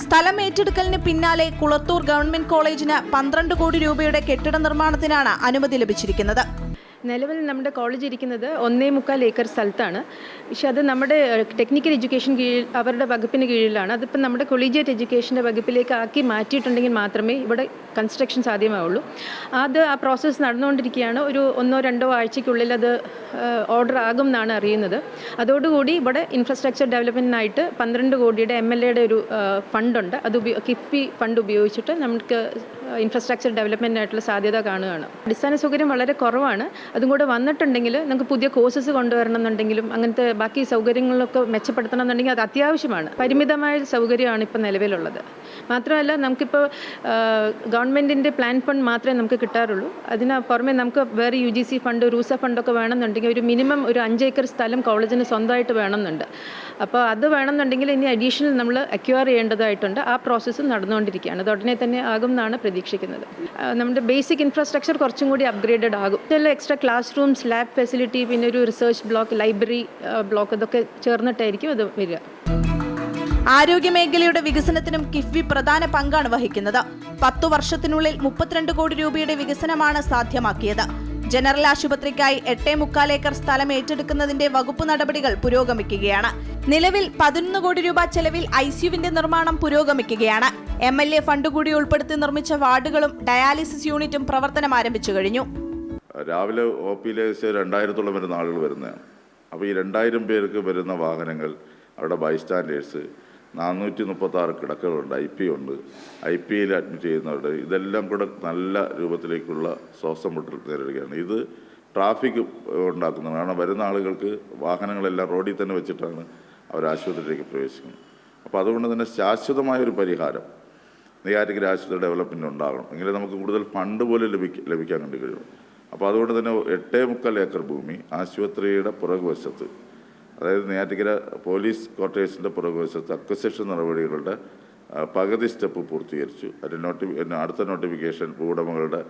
സ്ഥലം ഏറ്റെടുക്കലിന് പിന്നാലെ കുളത്തൂർ ഗവൺമെന്റ് കോളേജിന് 12 കോടി രൂപയുടെ കെട്ടിട നിർമ്മാണത്തിനാണ് അനുമതി ലഭിച്ചിരിക്കുന്നത്. നിലവിൽ നമ്മുടെ കോളേജ് ഇരിക്കുന്നത് 1.25 ഏക്കർ സ്ഥലത്താണ്. പക്ഷെ അത് നമ്മുടെ ടെക്നിക്കൽ എഡ്യൂക്കേഷൻ കീഴിൽ അവരുടെ വകുപ്പിന് കീഴിലാണ്. അതിപ്പോൾ നമ്മുടെ കൊളീജിയറ്റ് എഡ്യൂക്കേഷൻ്റെ വകുപ്പിലേക്ക് ആക്കി മാറ്റിയിട്ടുണ്ടെങ്കിൽ മാത്രമേ ഇവിടെ കൺസ്ട്രക്ഷൻ സാധ്യമാവുള്ളൂ. ആ പ്രോസസ്സ് നടന്നുകൊണ്ടിരിക്കുകയാണ്. ഒരു 1-2 ആഴ്ചയ്ക്കുള്ളിൽ അത് ഓർഡർ ആകും എന്നാണ് അറിയുന്നത്. അതോടുകൂടി ഇവിടെ ഇൻഫ്രാസ്ട്രക്ചർ ഡെവലപ്മെൻറ്റിനായിട്ട് 12 കോടിയുടെ MLAയുടെ ഒരു ഫണ്ടുണ്ട്. അത് കിഫ്ബി ഫണ്ട് ഉപയോഗിച്ചിട്ട് നമുക്ക് ഇൻഫ്രാസ്ട്രക്ചർ ഡെവലപ്മെൻറ്റിനായിട്ടുള്ള സാധ്യത കാണുകയാണ്. അടിസ്ഥാന സൗകര്യം വളരെ കുറവാണ്. അതും കൂടെ വന്നിട്ടുണ്ടെങ്കിൽ നമുക്ക് പുതിയ കോഴ്സസ് കൊണ്ടുവരണം എന്നുണ്ടെങ്കിലും അങ്ങനത്തെ ബാക്കി സൗകര്യങ്ങളൊക്കെ മെച്ചപ്പെടുത്തണം എന്നുണ്ടെങ്കിൽ അത് അത്യാവശ്യമാണ്. പരിമിതമായ സൗകര്യമാണ് ഇപ്പോൾ നിലവിലുള്ളത്. മാത്രമല്ല നമുക്കിപ്പോൾ ഗവൺമെൻറ്റിൻ്റെ പ്ലാൻ ഫണ്ട് മാത്രമേ നമുക്ക് കിട്ടാറുള്ളൂ. അതിന് പുറമെ നമുക്ക് വേറെ UGC ഫണ്ട്, റൂസ ഫണ്ടൊക്കെ വേണമെന്നുണ്ടെങ്കിൽ ഒരു മിനിമം ഒരു 5 ഏക്കർ സ്ഥലം കോളേജിന് സ്വന്തമായിട്ട് വേണമെന്നുണ്ട്. അപ്പോൾ അത് വേണമെന്നുണ്ടെങ്കിൽ ഇനി അഡീഷണൽ നമ്മൾ അക്വയർ ചെയ്യേണ്ടതായിട്ടുണ്ട്. ആ പ്രോസസ്സ് നടന്നുകൊണ്ടിരിക്കുകയാണ്. അത് ഉടനെ തന്നെ ആകും എന്നാണ് പ്രതീക്ഷിക്കുന്നത്. നമ്മുടെ ബേസിക് ഇൻഫ്രാസ്ട്രക്ചർ കുറച്ചും കൂടി അപ്ഗ്രേഡഡ് ആകും. ഇതെല്ലാം extra class rooms, lab facility, പിന്നെ ഒരു റിസർച്ച് ബ്ലോക്ക്, ലൈബ്രറി ബ്ലോക്ക്, ഇതൊക്കെ ചേർന്നിട്ടായിരിക്കും അത് വരിക. ആരോഗ്യമേഖലയുടെ വികസനത്തിനും കിഫ്ബി പ്രധാന പങ്കാണ് വഹിക്കുന്നത്. 10 വർഷത്തിനുള്ളിൽ 32 കോടി രൂപയുടെ വികസനമാണ് സാധ്യമാക്കിയത്. ജനറൽ ആശുപത്രിക്കായി 8.25 ഏക്കർ സ്ഥലം ഏറ്റെടുക്കുന്നതിന്റെ വകുപ്പ് നടപടികൾ പുരോഗമിക്കുകയാണ്. നിലവിൽ 11 കോടി രൂപ ചെലവിൽ ICUവിന്റെ നിർമ്മാണം പുരോഗമിക്കുകയാണ്. MLA ഫണ്ട് കൂടി ഉൾപ്പെടുത്തി നിർമ്മിച്ച വാർഡുകളും ഡയാലിസിസ് യൂണിറ്റും പ്രവർത്തനം ആരംഭിച്ചു കഴിഞ്ഞു. രാവിലെ OPയിലേക്ക് 2000-ഓളം വരുന്ന ആളുകൾ വരുന്നതാണ്. അപ്പോൾ ഈ 2000 പേർക്ക് വരുന്ന വാഹനങ്ങൾ, അവിടെ ബൈസ്റ്റാൻഡേഴ്സ്, 436 കിടക്കകളുണ്ട്, IP ഉണ്ട്, IPയിൽ അഡ്മിറ്റ് ചെയ്യുന്നവരുടെ ഇതെല്ലാം കൂടെ നല്ല രൂപത്തിലേക്കുള്ള ശ്വാസം മുട്ടൽ നേരിടുകയാണ്. ഇത് ട്രാഫിക് ഉണ്ടാക്കുന്നതാണ്. കാരണം വരുന്ന ആളുകൾക്ക് വാഹനങ്ങളെല്ലാം റോഡിൽ തന്നെ വെച്ചിട്ടാണ് അവർ ആശുപത്രിയിലേക്ക് പ്രവേശിക്കുന്നത്. അപ്പോൾ അതുകൊണ്ട് തന്നെ ശാശ്വതമായൊരു പരിഹാരം നെയ്യാറ്റിൻകര ആശുപത്രി ഡെവലപ്മെൻറ്റ് ഉണ്ടാകണം. എങ്കിലും നമുക്ക് കൂടുതൽ ഫണ്ട് പോലും ലഭിക്കാൻ വേണ്ടി കഴിയും. അപ്പോൾ അതുകൊണ്ട് തന്നെ 8.25 ഏക്കർ ഭൂമി ആശുപത്രിയുടെ പുറകുവശത്ത്, അതായത് നെയ്യാറ്റിൻകര പോലീസ് ക്വാർട്ടേഴ്സിൻ്റെ പുറകുവശത്ത് അക്വസിഷൻ നടപടികളുടെ പകുതി സ്റ്റെപ്പ് പൂർത്തീകരിച്ചു. അതിന് അടുത്ത നോട്ടിഫിക്കേഷൻ ഭൂവുടമകളുടെ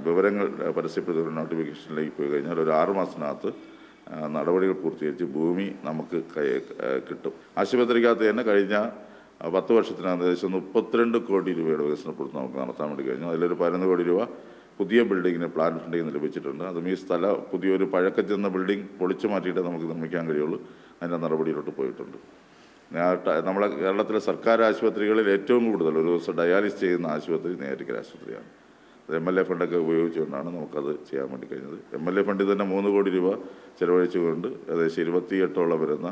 വിവരങ്ങൾ പരസ്യപ്പെടുത്തുന്ന നോട്ടിഫിക്കേഷനിലേക്ക് പോയി കഴിഞ്ഞാൽ ഒരു 6 മാസത്തിനകത്ത് നടപടികൾ പൂർത്തീകരിച്ച് ഭൂമി നമുക്ക് കിട്ടും. ആശുപത്രിക്കകത്ത് തന്നെ കഴിഞ്ഞ 10 വർഷത്തിനകത്ത് ഏകദേശം 32 കോടി രൂപയുടെ വികസന പ്രവർത്തനം നമുക്ക് നടത്താൻ വേണ്ടി കഴിഞ്ഞു. അതിലൊരു 11 കോടി രൂപ പുതിയ ബിൽഡിങ്ങിന് പ്ലാൻ ഫണ്ടിങ് ലഭിച്ചിട്ടുണ്ട്. അതും ഈ പുതിയൊരു പഴക്കം ചെന്ന ബിൽഡിംഗ് പൊളിച്ചു മാറ്റിയിട്ട് നമുക്ക് നിർമ്മിക്കാൻ കഴിയുള്ളൂ. അതിൻ്റെ നടപടിയിലോട്ട് പോയിട്ടുണ്ട്. നമ്മളെ കേരളത്തിലെ സർക്കാർ ആശുപത്രികളിൽ ഏറ്റവും കൂടുതൽ ഒരു ദിവസം ഡയാലിസ് ചെയ്യുന്ന ആശുപത്രി നെയ്യാറ്റിൻകര ആശുപത്രിയാണ്. അത് MLA ഫണ്ടൊക്കെ ഉപയോഗിച്ചുകൊണ്ടാണ് നമുക്കത് ചെയ്യാൻ വേണ്ടി കഴിഞ്ഞത്. MLA ഫണ്ടിൽ തന്നെ 3 കോടി രൂപ ചെലവഴിച്ചുകൊണ്ട് ഏകദേശം 28ഓളം വരുന്ന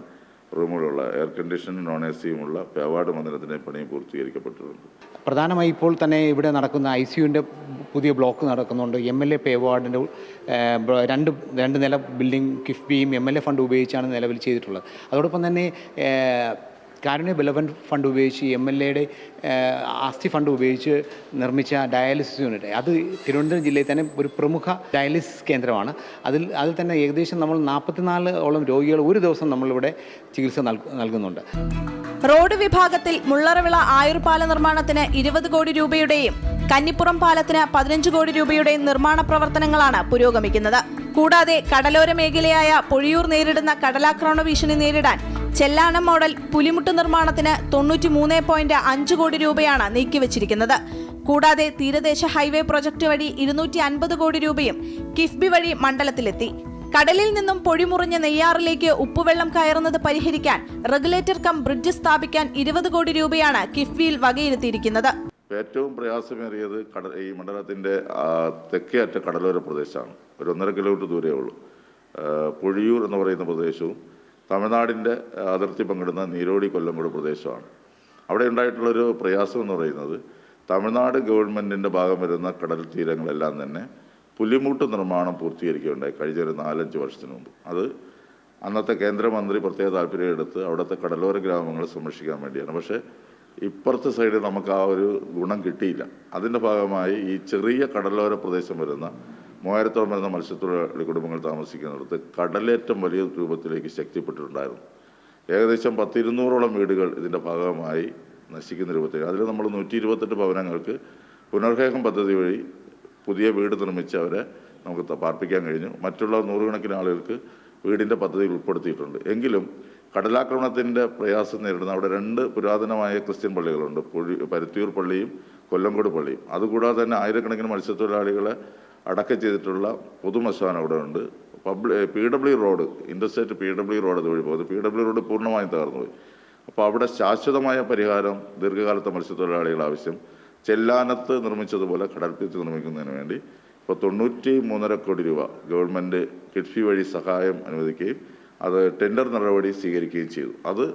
റൂമുകളുള്ള എയർ കണ്ടീഷനും നോൺ AC-യുമുള്ള പേവാർഡ് മന്ദിരത്തിൻ്റെ പണിയും പൂർത്തീകരിക്കപ്പെട്ടിട്ടുണ്ട്. പ്രധാനമായി ഇപ്പോൾ തന്നെ ഇവിടെ നടക്കുന്ന ICUവിൻ്റെ പുതിയ ബ്ലോക്ക് നടക്കുന്നുണ്ട്. MLA പേവാർഡിൻ്റെ രണ്ട് നില ബിൽഡിംഗ് കിഫ്ബിയും MLA ഫണ്ട് ഉപയോഗിച്ചാണ് നിലവിൽ ചെയ്തിട്ടുള്ളത്. അതോടൊപ്പം തന്നെ കാരുണ്യ ബെലവൻറ്റ് ഫണ്ട് ഉപയോഗിച്ച് MLA-യുടെ ആസ്തി ഫണ്ട് ഉപയോഗിച്ച് നിർമ്മിച്ച ഡയാലിസിസ് യൂണിറ്റ്, അത് തിരുവനന്തപുരം ജില്ലയിൽ തന്നെ ഒരു പ്രമുഖ ഡയാലിസിസ് കേന്ദ്രമാണ്. അതിൽ തന്നെ ഏകദേശം നമ്മൾ 44ഓളം രോഗികൾ ഒരു ദിവസം നമ്മളിവിടെ ചികിത്സ നൽകുന്നുണ്ട്. റോഡ് വിഭാഗത്തിൽ മുള്ളറവിള ആയുർപാല നിർമ്മാണത്തിന് 20 കോടി രൂപയുടെയും കന്നിപ്പുറം പാലത്തിന് 15 കോടി രൂപയുടെയും നിർമ്മാണ പ്രവർത്തനങ്ങളാണ് പുരോഗമിക്കുന്നത്. കൂടാതെ കടലോര മേഖലയായ പൊഴിയൂർ നേരിടുന്ന കടലാക്രമണ ഭീഷണി നേരിടാൻ ചെല്ലാനം മോഡൽ പുലിമുട്ട് നിർമ്മാണത്തിന് 93.5 കോടി രൂപയാണ് നീക്കിവച്ചിരിക്കുന്നത്. കൂടാതെ തീരദേശ ഹൈവേ പ്രൊജക്ട് വഴി 250 കോടി രൂപയും കിഫ്ബി വഴി മണ്ഡലത്തിലെത്തി. കടലിൽ നിന്നും പൊഴിമുറിഞ്ഞ നെയ്യാറിലേക്ക് ഉപ്പുവെള്ളം കയറുന്നത് പരിഹരിക്കാൻ റെഗുലേറ്റർ കം ബ്രിഡ്ജ് സ്ഥാപിക്കാൻ 20 കോടി രൂപയാണ് കിഫ്ബിയിൽ വകയിരുത്തിയിരിക്കുന്നത്. ഏറ്റവും പ്രയാസമേറിയത് ഈ മണ്ഡലത്തിൻ്റെ തെക്കേ അറ്റ കടലോര പ്രദേശമാണ്. ഒരു 1.5 കിലോമീറ്റർ ദൂരമേ ഉള്ളൂ. പൊഴിയൂർ എന്ന് പറയുന്ന പ്രദേശവും തമിഴ്നാടിൻ്റെ അതിർത്തി പങ്കിടുന്ന നീരോടി കൊല്ലംകോട് പ്രദേശമാണ്. അവിടെ ഉണ്ടായിട്ടുള്ളൊരു പ്രയാസം എന്ന് പറയുന്നത് തമിഴ്നാട് ഗവൺമെൻറ്റിൻ്റെ ഭാഗം വരുന്ന കടൽ തീരങ്ങളെല്ലാം തന്നെ പുലിമുട്ട് നിർമ്മാണം പൂർത്തീകരിക്കുകയുണ്ടായി കഴിഞ്ഞ ഒരു 4-5 വർഷത്തിന് മുമ്പ്. അത് അന്നത്തെ കേന്ദ്രമന്ത്രി പ്രത്യേക താല്പര്യം എടുത്ത് അവിടുത്തെ കടലോര ഗ്രാമങ്ങളെ സംരക്ഷിക്കാൻ വേണ്ടിയാണ്. പക്ഷേ ഇപ്പുറത്തെ സൈഡിൽ നമുക്ക് ആ ഒരു ഗുണം കിട്ടിയില്ല. അതിൻ്റെ ഭാഗമായി ഈ ചെറിയ കടലോര പ്രദേശം വരുന്ന 3000ഓളം വരുന്ന മത്സ്യത്തൊഴിലാളി കുടുംബങ്ങൾ താമസിക്കുന്നിടത്ത് കടലേറ്റം വലിയ രൂപത്തിലേക്ക് ശക്തിപ്പെട്ടിട്ടുണ്ടായിരുന്നു. ഏകദേശം 100-200ഓളം വീടുകൾ ഇതിൻ്റെ ഭാഗമായി നശിക്കുന്ന രൂപത്തിൽ. അതിൽ നമ്മൾ 128 ഭവനങ്ങൾക്ക് പുനർഹേമം പദ്ധതി വഴി പുതിയ വീട് നിർമ്മിച്ച് അവരെ നമുക്ക് പാർപ്പിക്കാൻ കഴിഞ്ഞു. മറ്റുള്ള 100 കണക്കിന് ആളുകൾക്ക് വീടിൻ്റെ പദ്ധതിയിൽ ഉൾപ്പെടുത്തിയിട്ടുണ്ട്. എങ്കിലും കടലാക്രമണത്തിൻ്റെ പ്രയാസം നേരിടുന്ന അവിടെ 2 പുരാതനമായ ക്രിസ്ത്യൻ പള്ളികളുണ്ട്, പരുത്തിയൂർ പള്ളിയും കൊല്ലംകോട് പള്ളിയും. അതുകൂടാതെ തന്നെ ആയിരക്കണക്കിന് മത്സ്യത്തൊഴിലാളികളെ അടക്കം ചെയ്തിട്ടുള്ള പൊതുമശാനം അവിടെ ഉണ്ട്. PW road, interstate PW road അതുവഴി പോകുന്നത്. PW റോഡ് പൂർണ്ണമായും തകർന്നുപോയി. അപ്പോൾ അവിടെ ശാശ്വതമായ പരിഹാരം ദീർഘകാലത്തെ മത്സ്യത്തൊഴിലാളികൾ ആവശ്യം. ചെല്ലാനത്ത് നിർമ്മിച്ചതുപോലെ കടൽപ്പീത്ത് നിർമ്മിക്കുന്നതിന് വേണ്ടി ഇപ്പോൾ 93.5 കോടി രൂപ ഗവൺമെൻറ് കിഡ്ഫി വഴി സഹായം അനുവദിക്കുകയും അത് ടെൻഡർ നടപടി സ്വീകരിക്കുകയും ചെയ്തു. അത്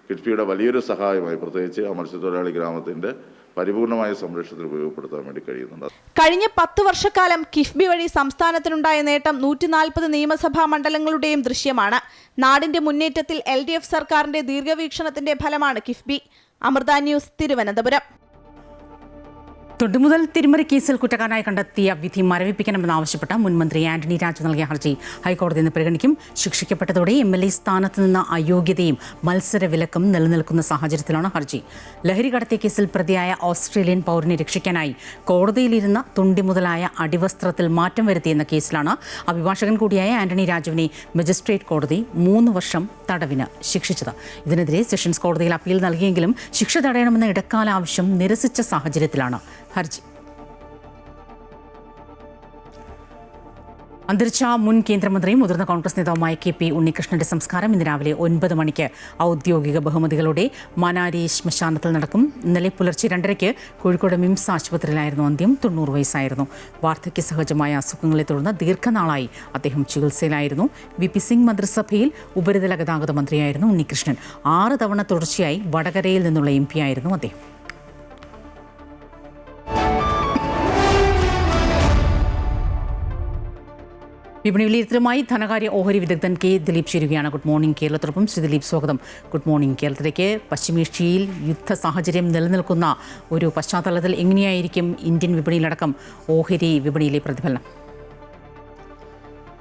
കിഡ്ഫിയുടെ വലിയൊരു സഹായമായി പ്രത്യേകിച്ച് ആ മത്സ്യത്തൊഴിലാളി ഗ്രാമത്തിൻ്റെ പരിപൂർണമായ സംരക്ഷണത്തിന് ഉപയോഗപ്പെടുത്താൻ വേണ്ടി കഴിയുന്നുണ്ട്. കഴിഞ്ഞ 10 വർഷക്കാലം കിഫ്ബി വഴി സംസ്ഥാനത്തിനുണ്ടായ നേട്ടം 140 നിയമസഭാ മണ്ഡലങ്ങളുടെയും ദൃശ്യമാണ്. നാടിന്റെ മുന്നേറ്റത്തിൽ LDF സർക്കാരിന്റെ ദീർഘവീക്ഷണത്തിന്റെ ഫലമാണ് കിഫ്ബി. അമൃത ന്യൂസ്, തിരുവനന്തപുരം. തൊണ്ടുമുതൽ തിരിമറി കേസിൽ കുറ്റക്കാരനായി കണ്ടെത്തിയ വിധി മരവിപ്പിക്കണമെന്നാവശ്യപ്പെട്ട മുൻമന്ത്രി ആന്റണി രാജു നൽകിയ ഹർജി ഹൈക്കോടതി ഇന്ന് പരിഗണിക്കും. ശിക്ഷിക്കപ്പെട്ടതോടെ MLA സ്ഥാനത്ത് നിന്ന് അയോഗ്യതയും മത്സരവിലക്കും നിലനിൽക്കുന്ന സാഹചര്യത്തിലാണ് ഹർജി. ലഹരി കടത്തിയ കേസിൽ പ്രതിയായ ഓസ്ട്രേലിയൻ പൗരനെ രക്ഷിക്കാനായി കോടതിയിലിരുന്ന തൊണ്ടിമുതലായ അടിവസ്ത്രത്തിൽ മാറ്റം വരുത്തിയെന്ന കേസിലാണ് അഭിഭാഷകൻ കൂടിയായ ആന്റണി രാജുവിനെ മജിസ്ട്രേറ്റ് കോടതി 3 വർഷം തടവിന് ശിക്ഷിച്ചത്. ഇതിനെതിരെ സെഷൻസ് കോടതിയിൽ അപ്പീൽ നൽകിയെങ്കിലും ശിക്ഷ തടയണമെന്ന ഇടക്കാല ആവശ്യം നിരസിച്ച സാഹചര്യത്തിലാണ് ഹർജി. അന്തരിച്ച മുൻ കേന്ദ്രമന്ത്രിയും മുതിർന്ന കോൺഗ്രസ് നേതാവുമായ KP ഉണ്ണികൃഷ്ണന്റെ സംസ്കാരം ഇന്ന് രാവിലെ 9 മണിക്ക് ഔദ്യോഗിക ബഹുമതികളോടെ മനാരി ശ്മശാനത്തിൽ നടക്കും. ഇന്നലെ പുലർച്ചെ 2:30 കോഴിക്കോട് മിംസ് ആശുപത്രിയിലായിരുന്നു അന്ത്യം. 90 വയസ്സായിരുന്നു. വാർദ്ധക്യ സഹജമായ അസുഖങ്ങളെ തുടർന്ന് ദീർഘനാളായി അദ്ദേഹം ചികിത്സയിലായിരുന്നു. VP സിംഗ് മന്ത്രിസഭയിൽ ഉപരിതല ഗതാഗത മന്ത്രിയായിരുന്നു ഉണ്ണികൃഷ്ണൻ. 6 തവണ തുടർച്ചയായി വടകരയിൽ നിന്നുള്ള MP ആയിരുന്നു അദ്ദേഹം. വിപണി വിലയിരുത്തലുമായി ധനകാര്യ ഓഹരി വിദഗ്ധൻ K. ദിലീപ് ചേരുകയാണ്. ഗുഡ് മോർണിംഗ് കേരളത്തോടൊപ്പം. ശ്രീ ദിലീപ്, സ്വാഗതം. Good morning. കേരളത്തിലേക്ക് പശ്ചിമേഷ്യയിൽ യുദ്ധ സാഹചര്യം നിലനിൽക്കുന്ന ഒരു പശ്ചാത്തലത്തിൽ എങ്ങനെയായിരിക്കും ഇന്ത്യൻ വിപണിയിലടക്കം ഓഹരി വിപണിയിലെ പ്രതിഫലനം?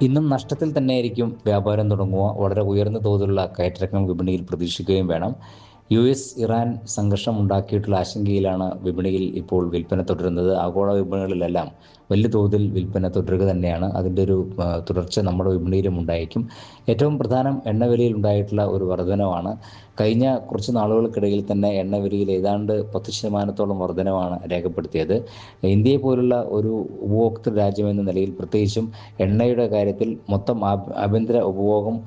ഇന്നും നഷ്ടത്തിൽ തന്നെയായിരിക്കും വ്യാപാരം തുടങ്ങുക. വളരെ ഉയർന്ന തോതിലുള്ള കയറ്റിറക്കം വിപണിയിൽ പ്രതീക്ഷിക്കുകയും വേണം. US ഇറാൻ സംഘർഷം ഉണ്ടാക്കിയിട്ടുള്ള ആശങ്കയിലാണ് വിപണിയിൽ ഇപ്പോൾ വിൽപ്പന തുടരുന്നത്. ആഗോള വിപണികളിലെല്ലാം വലിയ തോതിൽ വിൽപ്പന തുടരുക തന്നെയാണ്. അതിൻ്റെ ഒരു തുടർച്ച നമ്മുടെ വിപണിയിലും ഉണ്ടായിരിക്കും. ഏറ്റവും പ്രധാനം എണ്ണവിലയിൽ ഉണ്ടായിട്ടുള്ള ഒരു വർധനവാണ്. കഴിഞ്ഞ കുറച്ച് നാളുകൾക്കിടയിൽ തന്നെ എണ്ണവിലയിൽ ഏതാണ്ട് 10% വർധനവാണ് രേഖപ്പെടുത്തിയത്. ഇന്ത്യയെ പോലുള്ള ഒരു ഉപഭോക്തൃ രാജ്യമെന്ന നിലയിൽ പ്രത്യേകിച്ചും എണ്ണയുടെ കാര്യത്തിൽ മൊത്തം ആഭ്യന്തര ഉപഭോഗം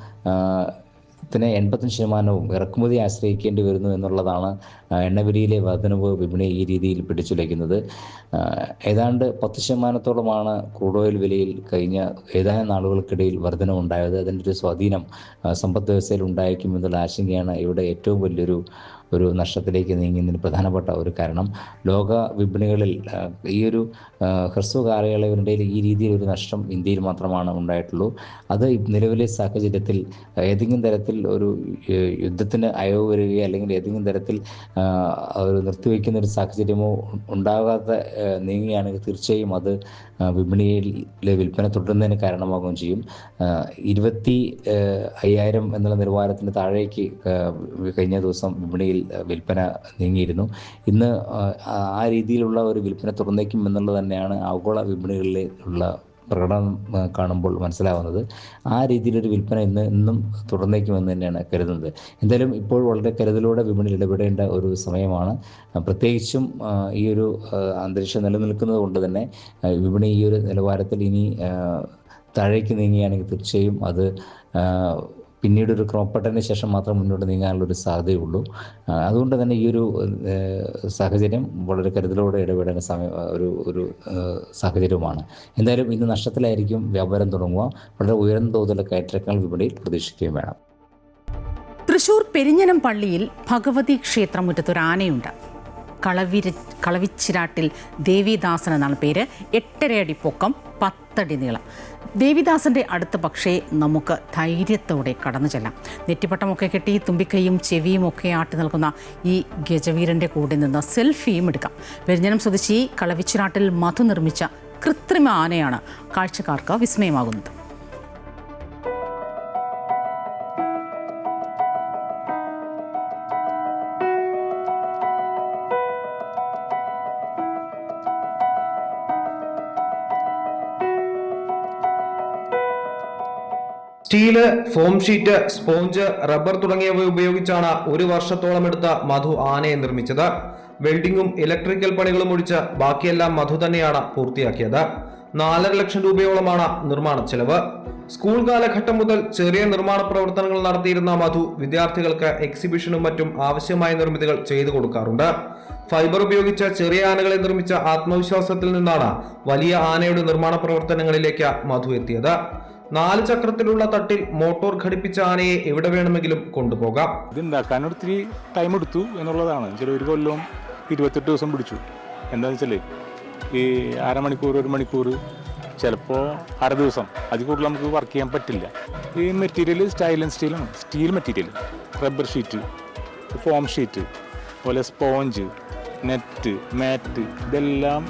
ത്തിന് 85% ഇറക്കുമതി ആശ്രയിക്കേണ്ടി വരുന്നു എന്നുള്ളതാണ് എണ്ണവിലയിലെ വർധനവ് വിപണിയെ ഈ രീതിയിൽ പിടിച്ചുലയ്ക്കുന്നത്. ഏതാണ്ട് 10% ക്രൂഡ് ഓയിൽ വിലയിൽ കഴിഞ്ഞ ഏതാനും നാളുകൾക്കിടയിൽ വർധനവുണ്ടായത്. അതിൻ്റെ ഒരു സ്വാധീനം സമ്പദ് വ്യവസ്ഥയിൽ ഉണ്ടായിരിക്കുമെന്നുള്ള ആശങ്കയാണ് ഇവിടെ ഏറ്റവും വലിയൊരു നഷ്ടത്തിലേക്ക് നീങ്ങുന്നതിന് പ്രധാനപ്പെട്ട ഒരു കാരണം. ലോക വിപണികളിൽ ഈ ഒരു ഹ്രസ്വ കാലയളവിനിടയിൽ ഈ രീതിയിൽ ഒരു നഷ്ടം ഇന്ത്യയിൽ മാത്രമാണ് ഉണ്ടായിട്ടുള്ളൂ. അത് നിലവിലെ സാഹചര്യത്തിൽ ഏതെങ്കിലും തരത്തിൽ ഒരു യുദ്ധത്തിന് അയവ് വരികയോ അല്ലെങ്കിൽ ഏതെങ്കിലും തരത്തിൽ ഒരു നിർത്തിവെക്കുന്ന ഒരു സാഹചര്യമോ ഉണ്ടാകാത്ത നീങ്ങുകയാണെങ്കിൽ തീർച്ചയായും അത് വിപണിയിലെ വിൽപ്പന തുടരുന്നതിന് കാരണമാകുകയും ചെയ്യും. 25,000 എന്നുള്ള നിലവാരത്തിന് താഴേക്ക് കഴിഞ്ഞ ദിവസം വിപണിയിൽ വിൽപ്പന നീങ്ങിയിരുന്നു. ഇന്ന് ആ രീതിയിലുള്ള ഒരു വിൽപ്പന തുറന്നേക്കും എന്നുള്ളത് തന്നെയാണ് ആഗോള വിപണികളിലെ ഉള്ള പ്രകടനം കാണുമ്പോൾ മനസ്സിലാവുന്നത്. ആ രീതിയിലൊരു വിൽപ്പന ഇന്നും തുടർന്നേക്കുമെന്ന് തന്നെയാണ് കരുതുന്നത്. എന്തായാലും ഇപ്പോൾ വളരെ കരുതലോടെ വിപണിയിൽ ഇടപെടേണ്ട ഒരു സമയമാണ്. പ്രത്യേകിച്ചും ഈ ഒരു അന്തരീക്ഷം നിലനിൽക്കുന്നത് കൊണ്ട് തന്നെ വിപണി ഈ ഒരു നിലവാരത്തിൽ ഇനി താഴേക്ക് നീങ്ങുകയാണെങ്കിൽ തീർച്ചയായും അത് പിന്നീട് ഒരു ക്രോപ്പട്ടന് ശേഷം മാത്രം മുന്നോട്ട് നീങ്ങാനുള്ളൊരു സാധ്യതയുള്ളൂ. അതുകൊണ്ട് തന്നെ ഈ ഒരു സാഹചര്യം വളരെ കരുതലോടെ ഇടപെടേണ്ട ഒരു സാഹചര്യവുമാണ്. എന്തായാലും ഇന്ന് നഷ്ടത്തിലായിരിക്കും വ്യാപാരം തുടങ്ങുക. വളരെ ഉയർന്ന തോതിലുള്ള കയറ്റിറക്കങ്ങൾ വിപണിയിൽ പ്രതീക്ഷിക്കുകയും വേണം. തൃശൂർ പെരിഞ്ഞനം പള്ളിയിൽ ഭഗവതി ക്ഷേത്രമുറ്റത്തൊരു ആനയുണ്ട്. കളവിച്ചിരാട്ടിൽ ദേവിദാസൻ എന്നാണ് പേര്. 8.5 അടി പൊക്കം, 10 അടി നീളം. ദേവിദാസൻ്റെ അടുത്ത് പക്ഷേ നമുക്ക് ധൈര്യത്തോടെ കടന്നു ചെല്ലാം. നെറ്റിപ്പട്ടമൊക്കെ കെട്ടി തുമ്പിക്കൈയും ചെവിയും ഒക്കെ ആട്ടി നിൽക്കുന്ന ഈ ഗജവീരൻ്റെ കൂടെ നിന്ന് സെൽഫിയും എടുക്കാം. പെരിഞ്ഞനം സ്വദേശി കളവിച്ചിരാട്ടിൽ മധു നിർമ്മിച്ച കൃത്രിമ ആനയാണ് കാഴ്ചക്കാർക്ക് വിസ്മയമാകുന്നത്. Steel, foam sheet, sponge, rubber തുടങ്ങിയവ ഉപയോഗിച്ചാണ് 1 വർഷത്തോളം എടുത്ത മധു ആനയെ നിർമ്മിച്ചത്. വെൽഡിങ്ങും ഇലക്ട്രിക്കൽ പണികളും ഒഴിച്ച് ബാക്കിയെല്ലാം മധു തന്നെയാണ് പൂർത്തിയാക്കിയത്. 4.5 ലക്ഷം രൂപയോളമാണ് നിർമ്മാണ ചെലവ്. സ്കൂൾ കാലഘട്ടം മുതൽ ചെറിയ നിർമ്മാണ പ്രവർത്തനങ്ങൾ നടത്തിയിരുന്ന മധു വിദ്യാർത്ഥികൾക്ക് എക്സിബിഷനും മറ്റും ആവശ്യമായ നിർമ്മിതികൾ ചെയ്തു കൊടുക്കാറുണ്ട്. ഫൈബർ ഉപയോഗിച്ച് ചെറിയ ആനകളെ നിർമ്മിച്ച ആത്മവിശ്വാസത്തിൽ നിന്നാണ് വലിയ ആനയുടെ നിർമ്മാണ പ്രവർത്തനങ്ങളിലേക്ക് മധു എത്തിയത്. 4 ചക്രത്തിലുള്ള തട്ടിൽ മോട്ടോർ ഘടിപ്പിച്ച ആനയെ എവിടെ വേണമെങ്കിലും കൊണ്ടുപോകാം. ഇതുണ്ടാക്കാൻ ഒത്തിരി ടൈം എടുത്തു എന്നുള്ളതാണ്. ചില 1 കൊല്ലവും 28 ദിവസം പിടിച്ചു. എന്താണെന്ന് വെച്ചാൽ ഈ 1/2 മണിക്കൂർ 1 മണിക്കൂർ, ചിലപ്പോൾ 1/2 ദിവസം, അതിൽ കൂടുതൽ നമുക്ക് വർക്ക് ചെയ്യാൻ പറ്റില്ല. ഈ മെറ്റീരിയൽ സ്റ്റൈലൻസ് സ്റ്റീലാണ്. Steel material, rubber sheet, foam sheet, അതുപോലെ സ്പോഞ്ച്, നെറ്റ്, മാറ്റ്, ഇതെല്ലാം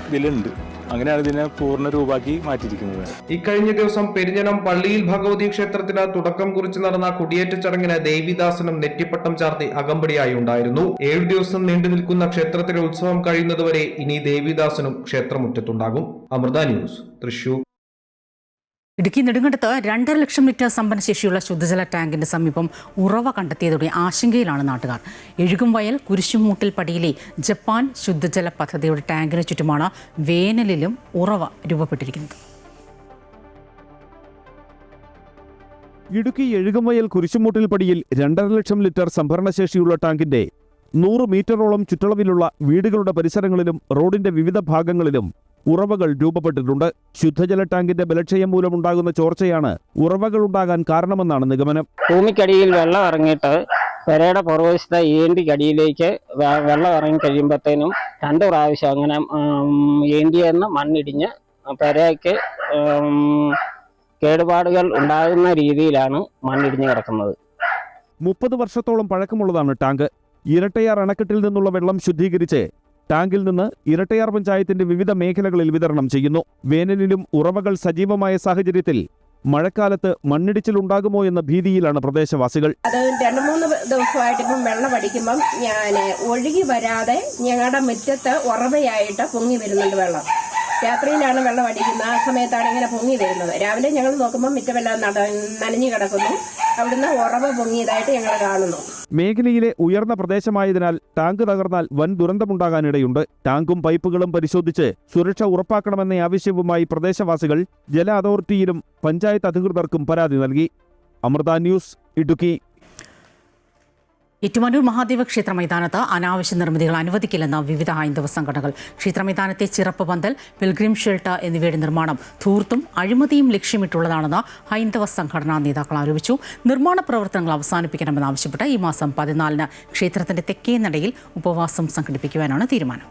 ഇതിലുണ്ട്. അങ്ങനെയാണ് ഇതിനെ പൂർണ്ണ രൂപമാക്കി മാറ്റിയിരിക്കുന്നത്. ഇക്കഴിഞ്ഞ ദിവസം പെരിഞ്ഞനം പള്ളിയിൽ ഭഗവതി ക്ഷേത്രത്തിന് തുടക്കം കുറിച്ച് നടന്ന കുടിയേറ്റ ചടങ്ങിന് ദേവിദാസനും നെറ്റിപ്പട്ടം ചാർത്തി അകമ്പടിയായി ഉണ്ടായിരുന്നു. 7 ദിവസം നീണ്ടു നിൽക്കുന്ന ക്ഷേത്രത്തിലെ ഉത്സവം കഴിയുന്നതുവരെ ഇനി ദേവിദാസനും ക്ഷേത്രമുറ്റത്തുണ്ടാകും. അമൃത ന്യൂസ്, തൃശൂർ. ഇടുക്കി നെടുങ്കണ്ടത്ത് 2.5 ലക്ഷം ലിറ്റർ സമ്പന്നശേഷിയുള്ള ശുദ്ധജല ടാങ്കിന് സമീപം ഉറവ കണ്ടെത്തിയതോടെ ആശങ്കയിലാണ് നാട്ടുകാർ. എഴുകുംവയൽ കുരിശുമൂട്ടിൽ പടിയിലെ ജപ്പാൻ ശുദ്ധജല പദ്ധതിയുടെ ടാങ്കിന് ചുറ്റുമാണ് വേനലിലും ഉറവ രൂപപ്പെട്ടിരിക്കുന്നത്. ഇടുക്കി എഴുകുംവയൽ കുരിശുമൂട്ടിൽ പടിയിൽ 2.5 ലക്ഷം ലിറ്റർ സംഭരണശേഷിയുള്ള ടാങ്കിന്റെ 100 മീറ്ററോളം ചുറ്റളവിലുള്ള വീടുകളുടെ പരിസരങ്ങളിലും റോഡിന്റെ വിവിധ ഭാഗങ്ങളിലും ഉറവകൾ രൂപപ്പെട്ടിട്ടുണ്ട്. ശുദ്ധജല ടാങ്കിന്റെ ബലക്ഷയം മൂലമുണ്ടാകുന്ന ചോർച്ചയാണ് ഉറവകൾ ഉണ്ടാകാൻ കാരണമെന്നാണ് നിഗമനം. ഭൂമിക്കടിയിൽ വെള്ളം ഇറങ്ങിയിട്ട് പെരയുടെ പുറവശത്തെ ഏണ്ടിക്കടിയിലേക്ക് വെള്ളം ഇറങ്ങി കഴിയുമ്പോഴത്തേനും 2 പ്രാവശ്യം അങ്ങനെ ഏണ്ടിയെന്ന് മണ്ണിടിഞ്ഞ് പെരയ്ക്ക് കേടുപാടുകൾ ഉണ്ടാകുന്ന രീതിയിലാണ് മണ്ണിടിഞ്ഞ് കിടക്കുന്നത്. 30 വർഷത്തോളം പഴക്കമുള്ളതാണ് ടാങ്ക്. ഇരട്ടയാർ അണക്കെട്ടിൽ നിന്നുള്ള വെള്ളം ശുദ്ധീകരിച്ച് ടാങ്കിൽ നിന്ന് ഇരട്ടയാർ പഞ്ചായത്തിന്റെ വിവിധ മേഖലകളിൽ വിതരണം ചെയ്യുന്നു. വേനലിലും ഉറവകൾ സജീവമായ സാഹചര്യത്തിൽ മഴക്കാലത്ത് മണ്ണിടിച്ചിലുണ്ടാകുമോ എന്ന ഭീതിയിലാണ് പ്രദേശവാസികൾ. അത് 2-3 ദിവസമായിട്ട് ഇപ്പം വെള്ളം അടിക്കുമ്പം ഞാൻ ഒഴുകി വരാതെ ഞങ്ങളുടെ മുറ്റത്ത് ഉറവയായിട്ട് പൊങ്ങി വരുന്നുണ്ട് വെള്ളം. രാത്രിയിലാണ് വെള്ളം അടിക്കുന്നത്, ആ സമയത്താണ് ഇങ്ങനെ പൊങ്ങി വരുന്നത്. രാവിലെ ഞങ്ങൾ നോക്കുമ്പോൾ മുറ്റമെല്ലാം നനഞ്ഞു കിടക്കുന്നു, അവിടുന്ന് ഉറവ പൊങ്ങിയതായിട്ട് ഞങ്ങൾ കാണുന്നു. മേഖലയിലെ ഉയർന്ന പ്രദേശമായതിനാൽ ടാങ്ക് തകർന്നാൽ വൻ ദുരന്തമുണ്ടാകാനിടയുണ്ട്. ടാങ്കും പൈപ്പുകളും പരിശോധിച്ച് സുരക്ഷ ഉറപ്പാക്കണമെന്ന ആവശ്യവുമായി പ്രദേശവാസികൾ ജല അതോറിറ്റിയിലും പഞ്ചായത്ത് അധികൃതർക്കും പരാതി നൽകി. അമൃത ന്യൂസ്, ഇടുക്കി. ഏറ്റുമാനൂർ മഹാദേവ ക്ഷേത്ര മൈതാനത്ത് അനാവശ്യ നിർമ്മിതികൾ അനുവദിക്കില്ലെന്ന് വിവിധ ഹൈന്ദവ സംഘടനകൾ. ക്ഷേത്രമൈതാനത്തെ ചിറപ്പ് പന്തൽ, പിൽഗ്രിം ഷെൽട്ടർ എന്നിവയുടെ നിർമ്മാണം ധൂർത്തും അഴിമതിയും ലക്ഷ്യമിട്ടുള്ളതാണെന്ന് ഹൈന്ദവ സംഘടനാ നേതാക്കൾ ആരോപിച്ചു. നിർമ്മാണ പ്രവർത്തനങ്ങൾ അവസാനിപ്പിക്കണമെന്നാവശ്യപ്പെട്ട് ഈ മാസം 14-ന് ക്ഷേത്രത്തിന്റെ തെക്കേ നടയിൽ ഉപവാസം സംഘടിപ്പിക്കുവാനാണ് തീരുമാനം.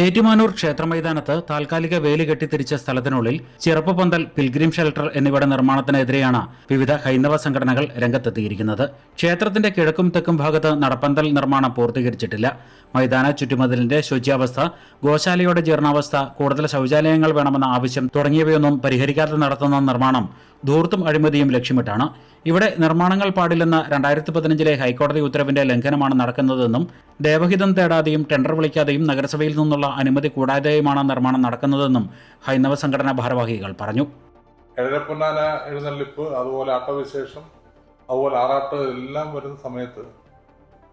ഏറ്റുമാനൂർ ക്ഷേത്രമൈതാനത്ത് താൽക്കാലിക വേലി കെട്ടിത്തിരിച്ച സ്ഥലത്തിനുള്ളിൽ ചിറപ്പ് പന്തൽ, പിൽഗ്രിം ഷെൽട്ടർ എന്നിവയുടെ നിർമ്മാണത്തിനെതിരെയാണ് വിവിധ ഹൈന്ദവ സംഘടനകൾ രംഗത്തെത്തിയിരിക്കുന്നത്. ക്ഷേത്രത്തിന്റെ കിഴക്കും തെക്കും ഭാഗത്ത് നടപ്പന്തൽ നിർമ്മാണം പൂർത്തീകരിച്ചിട്ടില്ല. മൈതാന ചുറ്റുമതിലിന്റെ ശുചിയാവസ്ഥ, ഗോശാലയുടെ ജീർണാവസ്ഥ, കൂടുതൽ ശൗചാലയങ്ങൾ വേണമെന്ന ആവശ്യം തുടങ്ങിയവയൊന്നും പരിഹരിക്കാതെ നടത്തുന്ന നിർമ്മാണം ധൂർത്തും അഴിമതിയും ലക്ഷ്യമിട്ടാണ്. ഇവിടെ നിർമ്മാണങ്ങൾ പാടില്ലെന്ന 2015-ലെ ഹൈക്കോടതി ഉത്തരവിന്റെ ലംഘനമാണ് നടക്കുന്നതെന്നും ദേവഹിതം തേടാതെയും ടെൻഡർ വിളിക്കാതെയും നഗരസഭയിൽ നിന്നുള്ള അനുമതി കൂടാതെയുമാണ് നിർമ്മാണം നടക്കുന്നതെന്നും ഹൈന്ദവ സംഘടനാ ഭാരവാഹികൾ പറഞ്ഞു. എഴരപ്പൊന്നാന എഴുന്നള്ളിപ്പ്, അതുപോലെ ആട്ടവിശേഷം, അതുപോലെ ആറാട്ട് എല്ലാം വരുന്ന സമയത്ത്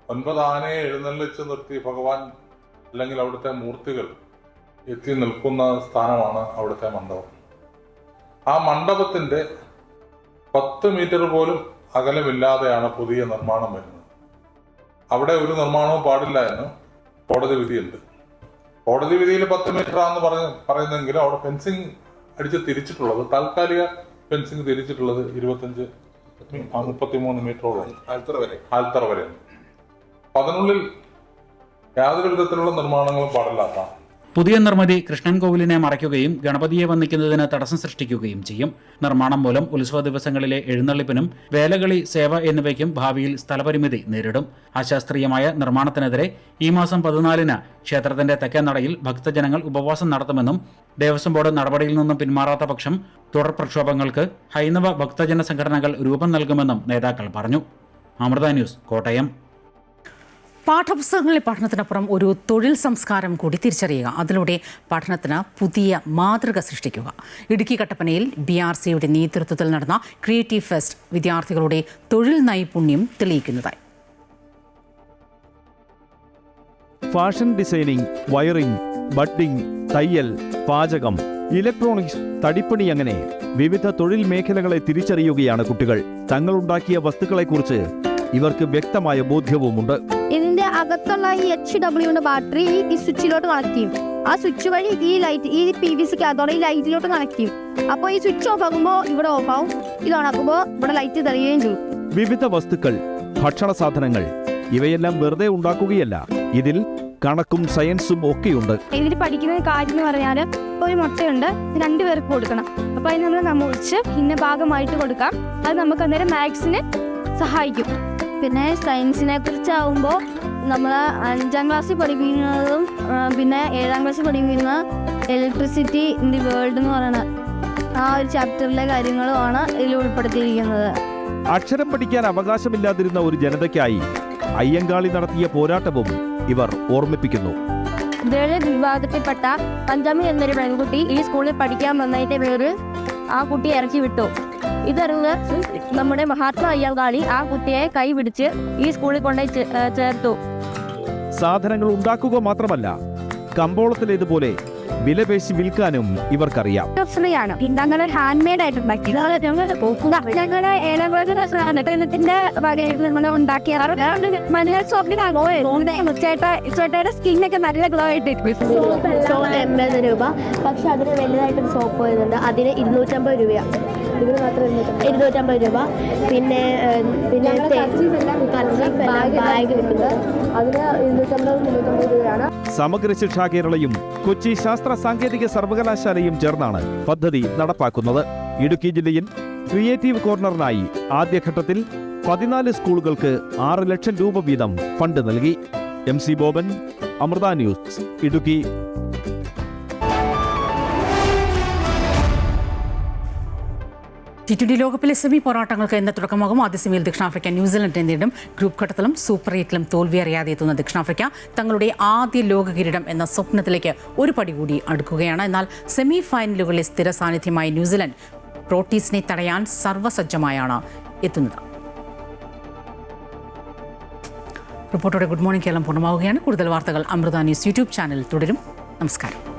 9 ആനയെ എഴുന്നള്ളിച്ച് നിർത്തി ഭഗവാൻ അല്ലെങ്കിൽ അവിടുത്തെ മൂർത്തികൾ എത്തി നിൽക്കുന്ന സ്ഥാനമാണ് അവിടുത്തെ മണ്ഡപം. ആ മണ്ഡപത്തിന്റെ 10 മീറ്റർ പോലും അകലമില്ലാതെയാണ് പുതിയ നിർമ്മാണം വരുന്നത്. അവിടെ ഒരു നിർമ്മാണവും പാടില്ല എന്ന് കോടതി വിധിയുണ്ട്. കോടതി വിധിയിൽ 10 മീറ്റർ ആണെന്ന് പറയുന്നെങ്കിലും അവിടെ ഫെൻസിങ് അടിച്ച് തിരിച്ചിട്ടുള്ളത്, താൽക്കാലിക ഫെൻസിങ് തിരിച്ചിട്ടുള്ളത് 33 മീറ്ററോളം ആൽത്തറ വരെ. അതിനുള്ളിൽ യാതൊരു വിധത്തിലുള്ള നിർമ്മാണങ്ങളും പാടില്ലാത്ത പുതിയ നിർമ്മിതി കൃഷ്ണൻ കോവിലിനെ മറയ്ക്കുകയും ഗണപതിയെ വന്ദിക്കുന്നതിന് തടസ്സം സൃഷ്ടിക്കുകയും ചെയ്യും. നിർമ്മാണം മൂലം ഉത്സവ ദിവസങ്ങളിലെ എഴുന്നള്ളിപ്പിനും വേലകളി, സേവ എന്നിവയ്ക്കും ഭാവിയിൽ സ്ഥലപരിമിതി നേരിടും. അശാസ്ത്രീയമായ നിർമ്മാണത്തിനെതിരെ ഈ മാസം 14-ന് ക്ഷേത്രത്തിന്റെ തെക്കേ നടയിൽ ഭക്തജനങ്ങൾ ഉപവാസം നടത്തുമെന്നും ദേവസ്വം ബോർഡ് നടപടിയിൽ നിന്നും പിന്മാറാത്ത പക്ഷം തുടർ പ്രക്ഷോഭങ്ങൾക്ക് ഹൈന്ദവ ഭക്തജന സംഘടനകൾ രൂപം നൽകുമെന്നും നേതാക്കൾ പറഞ്ഞു. അമൃത ന്യൂസ്, കോട്ടയം. പാഠപുസ്തകങ്ങളിലെ പഠനത്തിനപ്പുറം ഒരു തൊഴിൽ സംസ്കാരം കൂടി തിരിച്ചറിയുക, അതിലൂടെ പഠനത്തിന് പുതിയ മാതൃക സൃഷ്ടിക്കുക. ഇടുക്കി കട്ടപ്പനയിൽ BRCയുടെ നേതൃത്വത്തിൽ നടന്ന ക്രിയേറ്റീവ് ഫെസ്റ്റ് വിദ്യാർത്ഥികളുടെ തൊഴിൽ നൈപുണ്യം തെളിയിക്കുന്നതായി. ഫാഷൻ ഡിസൈനിങ്, വയറിംഗ്, ബഡ്ഡിംഗ്, തയ്യൽ, പാചകം, ഇലക്ട്രോണിക്സ്, തടിപ്പണി, അങ്ങനെ വിവിധ തൊഴിൽ മേഖലകളെ തിരിച്ചറിയുകയാണ് കുട്ടികൾ. തങ്ങളുണ്ടാക്കിയ വസ്തുക്കളെക്കുറിച്ച് ഇവർക്ക് വ്യക്തമായ ബോധ്യവുമുണ്ട്. ഇതിന്റെ അകത്തുള്ള ഈ HW ബാറ്ററി ഈ സ്വിച്ചിലോട്ട് കണക്ട് ചെയ്യും. ആ സ്വിച്ച് വഴി ഈ ലൈറ്റ്, ഈ PVC അതോടെ ഈ ലൈറ്റിലോട്ട് കണക്ട് ചെയ്യും. അപ്പോൾ ഈ സ്വിച്ച് ഓഫ് ആകുമ്പോൾ ഇവിടെ ഓഫ് ആവും, ഇത് ഓൺ ആക്കുമ്പോൾ ഇവിടെ ലൈറ്റ് തെളിയുകയും ചെയ്യും. വിവിധ വസ്തുക്കൾ, ഭക്ഷണ സാധനങ്ങൾ, ഇവയെല്ലാം വെറുതെ ഉണ്ടാക്കുകയല്ല, ഇതിൽ കണക്കും സയൻസും ഒക്കെയുണ്ട്. ഇതിൽ പഠിക്കുന്ന കാര്യം എന്ന് പറഞ്ഞാൽ ഒരു മുട്ടയുണ്ട്, 2 പേർക്ക് കൊടുക്കണം. അപ്പോൾ അതിന് നമ്മൾ മുറിച്ച് ഇന്ന ഭാഗമായിട്ട് കൊടുക്കാം. അത് നമുക്ക് അന്നേരം മാത്സിന് സഹായിക്കും. പിന്നെ സയൻസിനെ കുറിച്ചാവുമ്പോൾ നമ്മൾ 5ാം ക്ലാസ്സിൽ പഠിപ്പിക്കുന്നതും പിന്നെ 7ാം ക്ലാസ്സിൽ പഠിപ്പിക്കുന്ന ഇലക്ട്രിസിറ്റി ഇൻ ദി വേൾഡ് എന്ന് പറയുന്ന ആ ഒരു ചാപ്റ്ററിലെ കാര്യങ്ങളുമാണ് ഇതിൽ ഉൾപ്പെടുത്തിയിരിക്കുന്നത്. അക്ഷരം പഠിക്കാൻ അവകാശമില്ലാതിരുന്ന ഒരു ജനതയ്ക്കായി അയ്യങ്കാളി നടത്തിയ പോരാട്ടവും ഇവർ ഓർമ്മിപ്പിക്കുന്നു. ദളിത് വിഭാഗത്തിൽപ്പെട്ട പഞ്ചമി എന്നൊരു പെൺകുട്ടി ഈ സ്കൂളിൽ പഠിക്കാൻ വന്നതിന്റെ പേര് ആ കുട്ടിയെ ഇറക്കി വിട്ടു. ഇതറിഞ്ഞ് നമ്മുടെ മഹാത്മാ അയ്യങ്കാളി ആ കുട്ടിയെ കൈപിടിച്ച് ഈ സ്കൂളിൽ കൊണ്ടുപോയി ചേർത്തു. സാധനങ്ങൾ ഉണ്ടാക്കുക മാത്രമല്ല, കമ്പോളത്തിലേതുപോലെ വിലപേശി വിൽക്കാനും ഇവർക്കറിയാം. ഞങ്ങൾ ഹാൻഡ് മെയ്ഡ് ആയിട്ട് ഉണ്ടാക്കി. ഞങ്ങൾ 7ാം ക്ലാസ്സിന്റെ ഉണ്ടാക്കിയ ചേട്ടയുടെ സ്കിന്നൊക്കെ നല്ല ഗ്ലോ ആയിട്ട് 80 രൂപ. പക്ഷെ അതിന് വലുതായിട്ടൊരു സോപ്പ് വരുന്നുണ്ട്, അതിന് 250 രൂപയാണ്. ഇതിന് മാത്രം 250 രൂപ. പിന്നെ ബാഗ് കിട്ടുന്നത് അതിന് 250 രൂപയാണ്. സമഗ്ര ശിക്ഷാ കേരളയും കൊച്ചി ശാസ്ത്ര സാങ്കേതിക സർവകലാശാലയും ചേർന്നാണ് പദ്ധതി നടപ്പാക്കുന്നത്. ഇടുക്കി ജില്ലയിൽ ക്രിയേറ്റീവ് കോർണറിനായി ആദ്യഘട്ടത്തിൽ 14 സ്കൂളുകൾക്ക് 6 ലക്ഷം രൂപ വീതം ഫണ്ട് നൽകി. MC Boban, Amrita news, Idukki. T20 ലോകകപ്പിലെ സെമി പോരാട്ടങ്ങൾക്ക് ഇന്ന് തുടക്കമാകും. ആദ്യ സെമിയിൽ ദക്ഷിണാഫ്രിക്ക ന്യൂസിലൻഡിനെ നേരിടും. ഗ്രൂപ്പ് ഘട്ടത്തിലും സൂപ്പർ 8ലും തോൽവി അറിയാതെ എത്തുന്ന ദക്ഷിണാഫ്രിക്ക തങ്ങളുടെ ആദ്യ ലോക കിരീടം എന്ന സ്വപ്നത്തിലേക്ക് ഒരു പടി കൂടി അടുക്കുകയാണ്. എന്നാൽ സെമി ഫൈനലുകളിലെ സ്ഥിര സാന്നിധ്യമായ ന്യൂസിലൻഡ് പ്രോട്ടീസിനെ തടയാൻ സർവ്വസജ്ജമായാണ് എത്തുന്നത്. റിപ്പോർട്ടോടെ ഗുഡ് മോർണിംഗ് കേരളം പൂർണ്ണമാവുകയാണ്. കൂടുതൽ വാർത്തകൾ അമൃത ന്യൂസ് യൂട്യൂബ് ചാനൽ തുടരും. നമസ്കാരം.